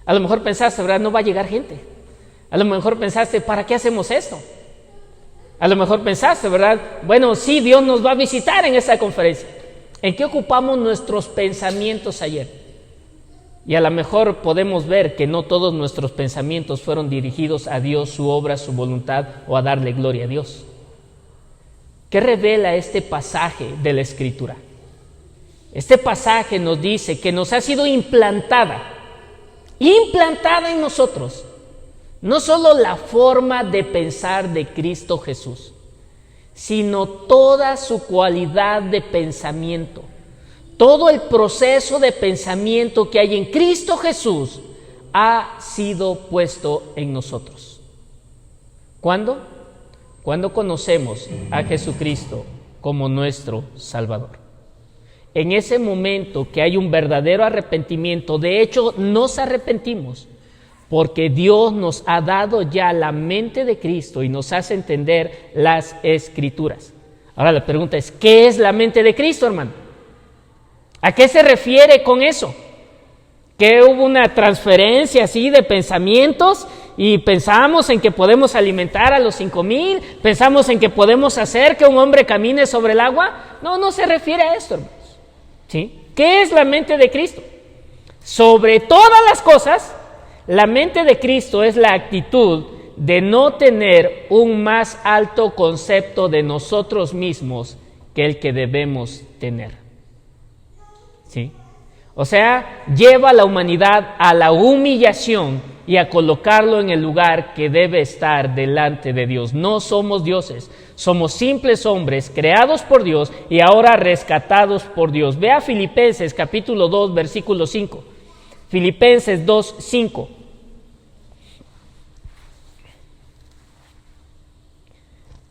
A lo mejor pensaste, ¿verdad?, no va a llegar gente. A lo mejor pensaste, ¿para qué hacemos esto? A lo mejor pensaste, ¿verdad?, bueno, sí, Dios nos va a visitar en esta conferencia. ¿En qué ocupamos nuestros pensamientos ayer? Y a lo mejor podemos ver que no todos nuestros pensamientos fueron dirigidos a Dios, su obra, su voluntad o a darle gloria a Dios. ¿Qué revela este pasaje de la Escritura? Este pasaje nos dice que nos ha sido implantada en nosotros, no solo la forma de pensar de Cristo Jesús, sino toda su cualidad de pensamiento. Todo el proceso de pensamiento que hay en Cristo Jesús ha sido puesto en nosotros. ¿Cuándo? Cuando conocemos a Jesucristo como nuestro Salvador. En ese momento que hay un verdadero arrepentimiento, de hecho nos arrepentimos, porque Dios nos ha dado ya la mente de Cristo y nos hace entender las Escrituras. Ahora la pregunta es, ¿qué es la mente de Cristo, hermano? ¿A qué se refiere con eso? ¿Que hubo una transferencia así de pensamientos y pensamos en que podemos alimentar a los 5,000? ¿Pensamos en que podemos hacer que un hombre camine sobre el agua? No, no se refiere a esto, hermanos. ¿Sí? ¿Qué es la mente de Cristo? Sobre todas las cosas, la mente de Cristo es la actitud de no tener un más alto concepto de nosotros mismos que el que debemos tener. ¿Sí? O sea, lleva a la humanidad a la humillación y a colocarlo en el lugar que debe estar delante de Dios. No somos dioses, somos simples hombres creados por Dios y ahora rescatados por Dios. Vea Filipenses capítulo 2, versículo 5. Filipenses 2, 5.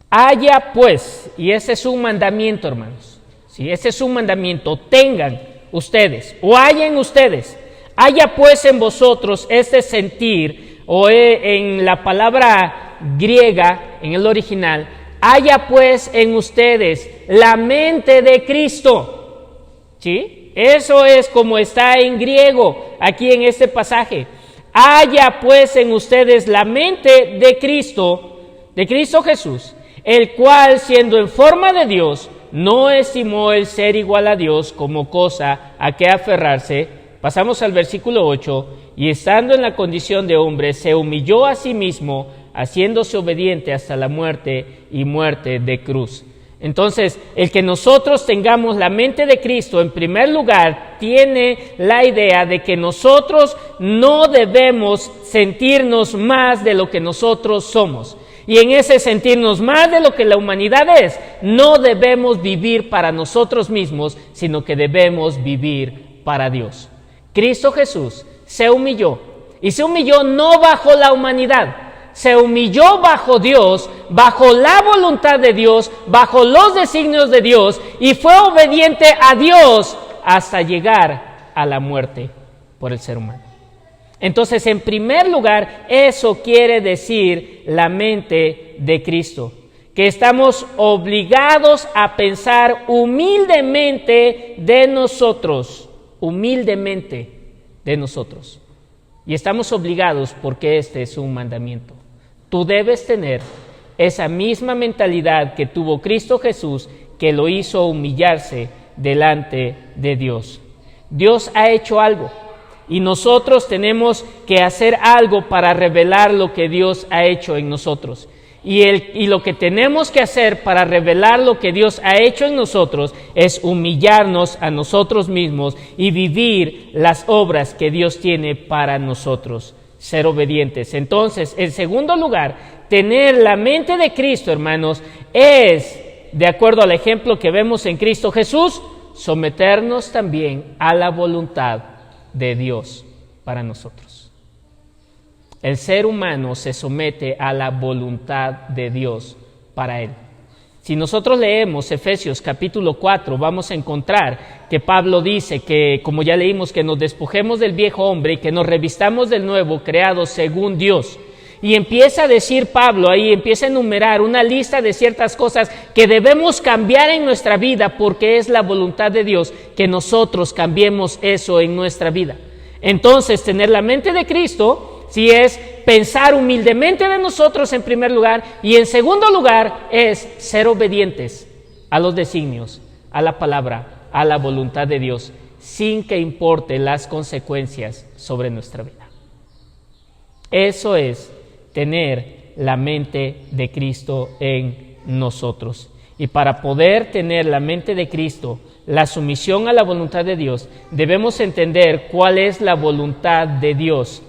Haya pues, y ese es un mandamiento, hermanos. Sí, ese es un mandamiento, tengan ustedes, o haya en ustedes, haya pues en vosotros este sentir, o en la palabra griega, en el original, haya pues en ustedes la mente de Cristo. ¿Sí? Eso es como está en griego, aquí en este pasaje. Haya pues en ustedes la mente de Cristo Jesús, el cual siendo en forma de Dios, no estimó el ser igual a Dios como cosa a que aferrarse. Pasamos al versículo 8. Y estando en la condición de hombre, se humilló a sí mismo, haciéndose obediente hasta la muerte y muerte de cruz. Entonces, el que nosotros tengamos la mente de Cristo, en primer lugar, tiene la idea de que nosotros no debemos sentirnos más de lo que nosotros somos. Y en ese sentirnos más de lo que la humanidad es, no debemos vivir para nosotros mismos, sino que debemos vivir para Dios. Cristo Jesús se humilló, y se humilló no bajo la humanidad, se humilló bajo Dios, bajo la voluntad de Dios, bajo los designios de Dios, y fue obediente a Dios hasta llegar a la muerte por el ser humano. Entonces, en primer lugar, eso quiere decir la mente de Cristo, que estamos obligados a pensar humildemente de nosotros, y estamos obligados porque este es un mandamiento. Tú debes tener esa misma mentalidad que tuvo Cristo Jesús, que lo hizo humillarse delante de Dios. Dios ha hecho algo y nosotros tenemos que hacer algo para revelar lo que Dios ha hecho en nosotros. Y lo que tenemos que hacer para revelar lo que Dios ha hecho en nosotros es humillarnos a nosotros mismos y vivir las obras que Dios tiene para nosotros, ser obedientes. Entonces, en segundo lugar, tener la mente de Cristo, hermanos, es, de acuerdo al ejemplo que vemos en Cristo Jesús, someternos también a la voluntad de Dios para nosotros. El ser humano se somete a la voluntad de Dios para él. Si nosotros leemos Efesios capítulo 4, vamos a encontrar que Pablo dice que, como ya leímos, que nos despojemos del viejo hombre y que nos revistamos del nuevo, creado según Dios. Y empieza a decir Pablo ahí, empieza a enumerar una lista de ciertas cosas que debemos cambiar en nuestra vida, porque es la voluntad de Dios que nosotros cambiemos eso en nuestra vida. Entonces, tener la mente de Cristo, sí, es pensar humildemente de nosotros en primer lugar, y en segundo lugar es ser obedientes a los designios, a la palabra, a la voluntad de Dios, sin que importe las consecuencias sobre nuestra vida. Eso es tener la mente de Cristo en nosotros. Y para poder tener la mente de Cristo, la sumisión a la voluntad de Dios, debemos entender cuál es la voluntad de Dios.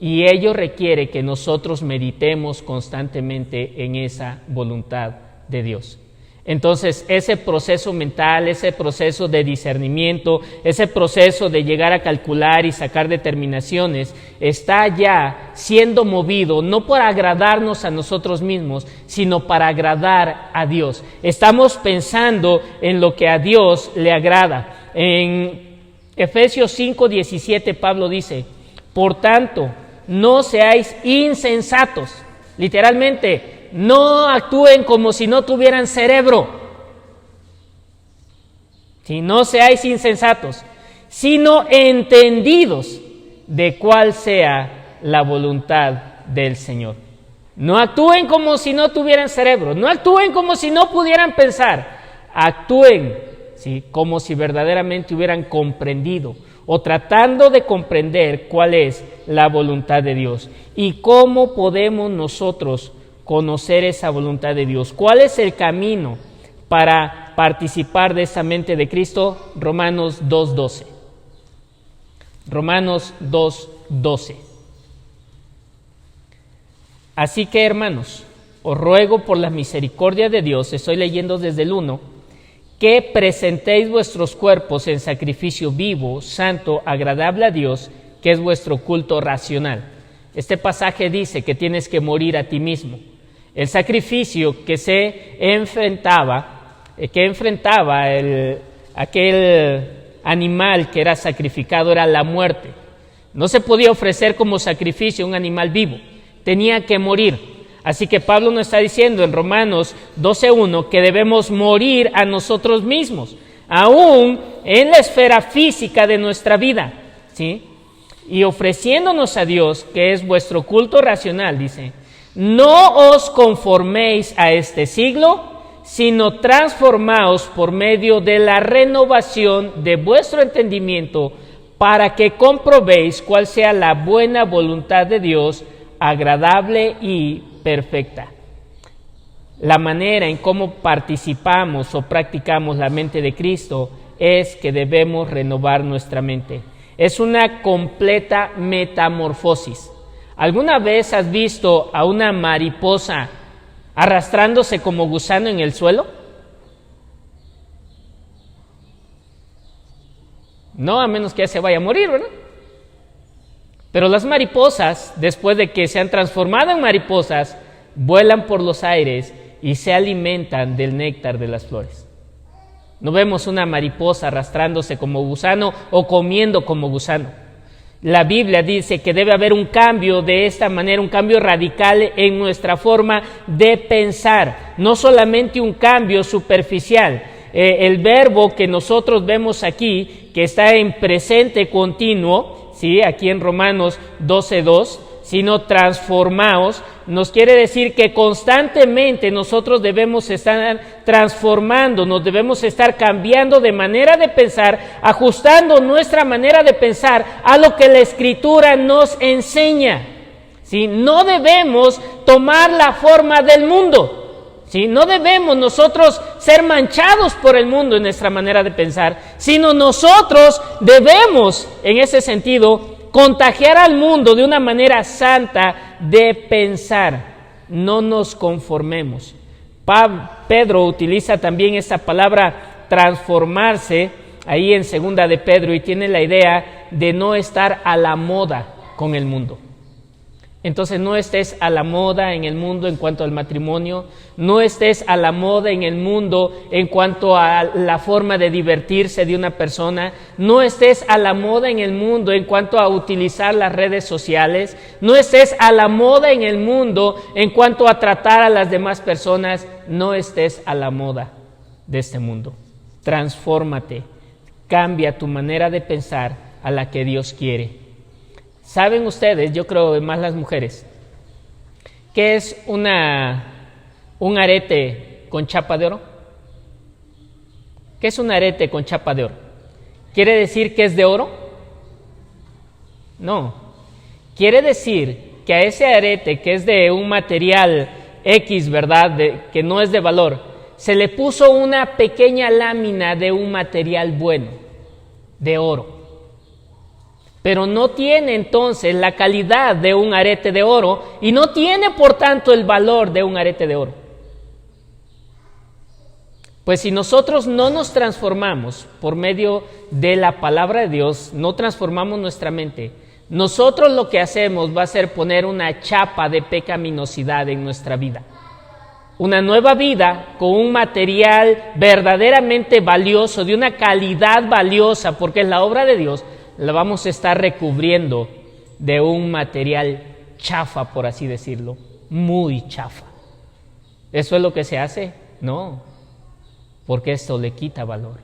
Y ello requiere que nosotros meditemos constantemente en esa voluntad de Dios. Entonces, ese proceso mental, ese proceso de discernimiento, ese proceso de llegar a calcular y sacar determinaciones, está ya siendo movido no para agradarnos a nosotros mismos, sino para agradar a Dios. Estamos pensando en lo que a Dios le agrada. En Efesios 5:17, Pablo dice: por tanto, no seáis insensatos. Literalmente, no actúen como si no tuvieran cerebro. Si no seáis insensatos, sino entendidos de cuál sea la voluntad del Señor. No actúen como si no tuvieran cerebro, no actúen como si no pudieran pensar, actúen, ¿sí?, como si verdaderamente hubieran comprendido o tratando de comprender cuál es la voluntad de Dios. ¿Y cómo podemos nosotros conocer esa voluntad de Dios? ¿Cuál es el camino para participar de esa mente de Cristo? Romanos 2:12. Romanos 2:12. Así que, hermanos, os ruego por la misericordia de Dios, estoy leyendo desde el 1, que presentéis vuestros cuerpos en sacrificio vivo, santo, agradable a Dios, que es vuestro culto racional. Este pasaje dice que tienes que morir a ti mismo. El sacrificio que enfrentaba aquel animal que era sacrificado era la muerte. No se podía ofrecer como sacrificio un animal vivo, tenía que morir. Así que Pablo nos está diciendo en Romanos 12:1 que debemos morir a nosotros mismos, aún en la esfera física de nuestra vida, ¿sí? Y ofreciéndonos a Dios, que es vuestro culto racional, dice: no os conforméis a este siglo, sino transformaos por medio de la renovación de vuestro entendimiento, para que comprobéis cuál sea la buena voluntad de Dios, agradable y perfecta. La manera en cómo participamos o practicamos la mente de Cristo es que debemos renovar nuestra mente. Es una completa metamorfosis. ¿Alguna vez has visto a una mariposa arrastrándose como gusano en el suelo? No, a menos que ya se vaya a morir, ¿verdad? Pero las mariposas, después de que se han transformado en mariposas, vuelan por los aires y se alimentan del néctar de las flores. No vemos una mariposa arrastrándose como gusano o comiendo como gusano. La Biblia dice que debe haber un cambio de esta manera, un cambio radical en nuestra forma de pensar, no solamente un cambio superficial. El verbo que nosotros vemos aquí, que está en presente continuo, ¿sí? Aquí en Romanos 12:2, sino transformaos, nos quiere decir que constantemente nosotros debemos estar transformándonos, debemos estar cambiando de manera de pensar, ajustando nuestra manera de pensar a lo que la Escritura nos enseña. ¿Sí? No debemos tomar la forma del mundo, ¿sí? No debemos nosotros ser manchados por el mundo en nuestra manera de pensar, sino nosotros debemos, en ese sentido, contagiar al mundo de una manera santa de pensar. No nos conformemos. Pedro utiliza también esta palabra transformarse ahí en 2 de Pedro y tiene la idea de no estar a la moda con el mundo. Entonces no estés a la moda en el mundo en cuanto al matrimonio, no estés a la moda en el mundo en cuanto a la forma de divertirse de una persona, no estés a la moda en el mundo en cuanto a utilizar las redes sociales, no estés a la moda en el mundo en cuanto a tratar a las demás personas, no estés a la moda de este mundo. Transfórmate, cambia tu manera de pensar a la que Dios quiere. ¿Saben ustedes, yo creo más las mujeres, qué es un arete con chapa de oro? ¿Qué es un arete con chapa de oro? ¿Quiere decir que es de oro? No. Quiere decir que a ese arete que es de un material X, ¿verdad?, que no es de valor, se le puso una pequeña lámina de un material bueno, de oro. Pero no tiene entonces la calidad de un arete de oro y no tiene por tanto el valor de un arete de oro. Pues si nosotros no nos transformamos por medio de la palabra de Dios, no transformamos nuestra mente, nosotros lo que hacemos va a ser poner una chapa de pecaminosidad en nuestra vida. Una nueva vida con un material verdaderamente valioso, de una calidad valiosa, porque es la obra de Dios, la vamos a estar recubriendo de un material chafa, por así decirlo, muy chafa. ¿Eso es lo que se hace? No, porque esto le quita valor.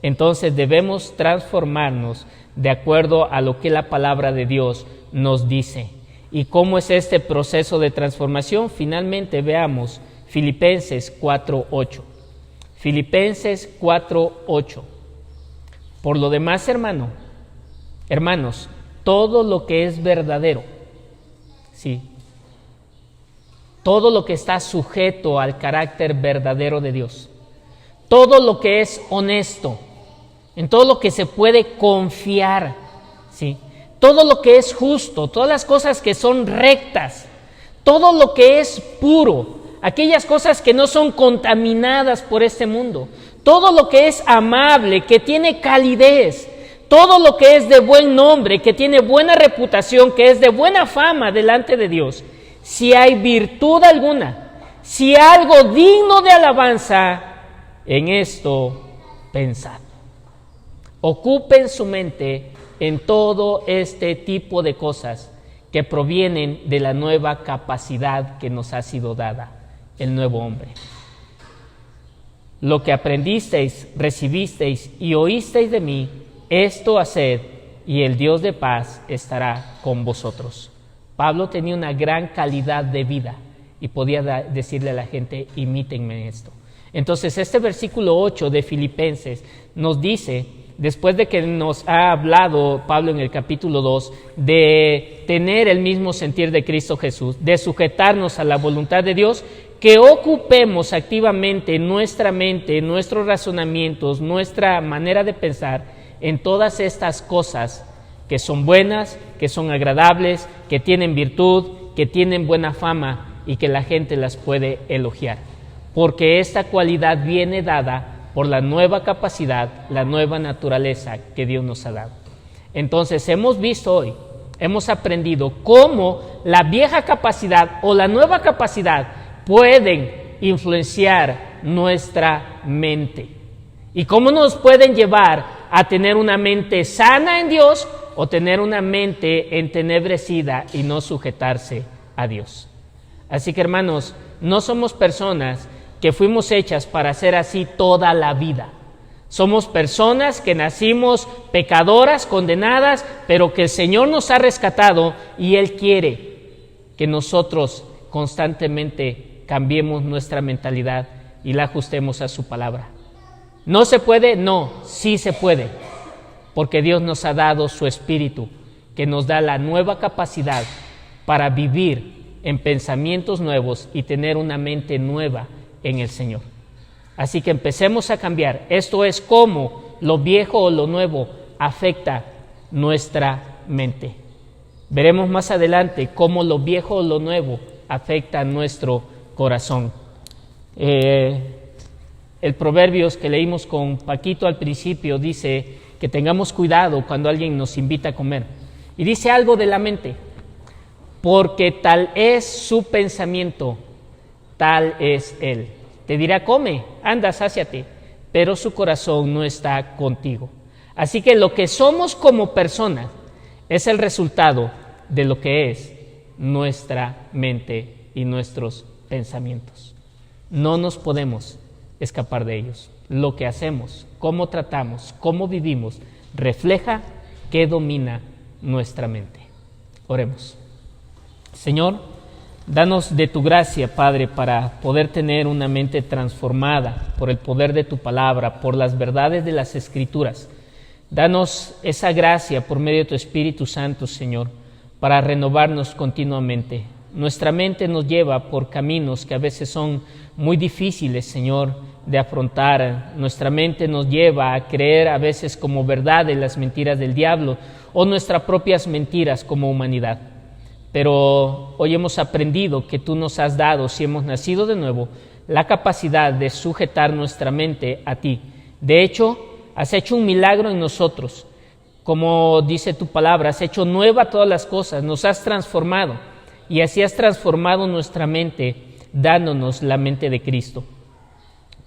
Entonces debemos transformarnos de acuerdo a lo que la palabra de Dios nos dice. ¿Y cómo es este proceso de transformación? Finalmente veamos Filipenses 4:8. Filipenses 4:8. Por lo demás, hermanos, todo lo que es verdadero, sí, todo lo que está sujeto al carácter verdadero de Dios, todo lo que es honesto, en todo lo que se puede confiar, sí, todo lo que es justo, todas las cosas que son rectas, todo lo que es puro, aquellas cosas que no son contaminadas por este mundo, todo lo que es amable, que tiene calidez, todo lo que es de buen nombre, que tiene buena reputación, que es de buena fama delante de Dios, si hay virtud alguna, si algo digno de alabanza, en esto pensad. Ocupen su mente en todo este tipo de cosas que provienen de la nueva capacidad que nos ha sido dada, el nuevo hombre. Lo que aprendisteis, recibisteis y oísteis de mí, esto haced, y el Dios de paz estará con vosotros. Pablo tenía una gran calidad de vida y podía decirle a la gente, imítenme esto. Entonces este versículo 8 de Filipenses nos dice, después de que nos ha hablado Pablo en el capítulo 2, de tener el mismo sentir de Cristo Jesús, de sujetarnos a la voluntad de Dios, que ocupemos activamente nuestra mente, nuestros razonamientos, nuestra manera de pensar en todas estas cosas que son buenas, que son agradables, que tienen virtud, que tienen buena fama y que la gente las puede elogiar. Porque esta cualidad viene dada por la nueva capacidad, la nueva naturaleza que Dios nos ha dado. Entonces hemos visto hoy, hemos aprendido cómo la vieja capacidad o la nueva capacidad pueden influenciar nuestra mente y cómo nos pueden llevar a tener una mente sana en Dios o tener una mente entenebrecida y no sujetarse a Dios. Así que, hermanos, no somos personas que fuimos hechas para ser así toda la vida. Somos personas que nacimos pecadoras, condenadas, pero que el Señor nos ha rescatado y Él quiere que nosotros constantemente cambiemos nuestra mentalidad y la ajustemos a su palabra. ¿No se puede? No, sí se puede, porque Dios nos ha dado su Espíritu, que nos da la nueva capacidad para vivir en pensamientos nuevos y tener una mente nueva en el Señor. Así que empecemos a cambiar. Esto es cómo lo viejo o lo nuevo afecta nuestra mente. Veremos más adelante cómo lo viejo o lo nuevo afecta nuestro corazón. El Proverbios que leímos con Paquito al principio dice que tengamos cuidado cuando alguien nos invita a comer. Y dice algo de la mente, porque tal es su pensamiento, tal es él. Te dirá, come, anda, sáciate, pero su corazón no está contigo. Así que lo que somos como personas es el resultado de lo que es nuestra mente y nuestros pensamientos. No nos podemos escapar de ellos. Lo que hacemos, cómo tratamos, cómo vivimos, refleja qué domina nuestra mente. Oremos. Señor, danos de tu gracia, Padre, para poder tener una mente transformada por el poder de tu palabra, por las verdades de las Escrituras. Danos esa gracia por medio de tu Espíritu Santo, Señor, para renovarnos continuamente. Nuestra mente nos lleva por caminos que a veces son muy difíciles, Señor, de afrontar. Nuestra mente nos lleva a creer a veces como verdades las mentiras del diablo o nuestras propias mentiras como humanidad. Pero hoy hemos aprendido que tú nos has dado, si hemos nacido de nuevo, la capacidad de sujetar nuestra mente a ti. De hecho, has hecho un milagro en nosotros. Como dice tu palabra, has hecho nueva todas las cosas, nos has transformado. Y así has transformado nuestra mente, dándonos la mente de Cristo.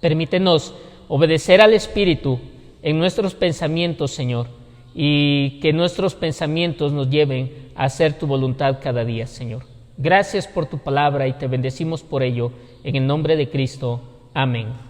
Permítenos obedecer al Espíritu en nuestros pensamientos, Señor, y que nuestros pensamientos nos lleven a hacer tu voluntad cada día, Señor. Gracias por tu palabra y te bendecimos por ello. En el nombre de Cristo. Amén.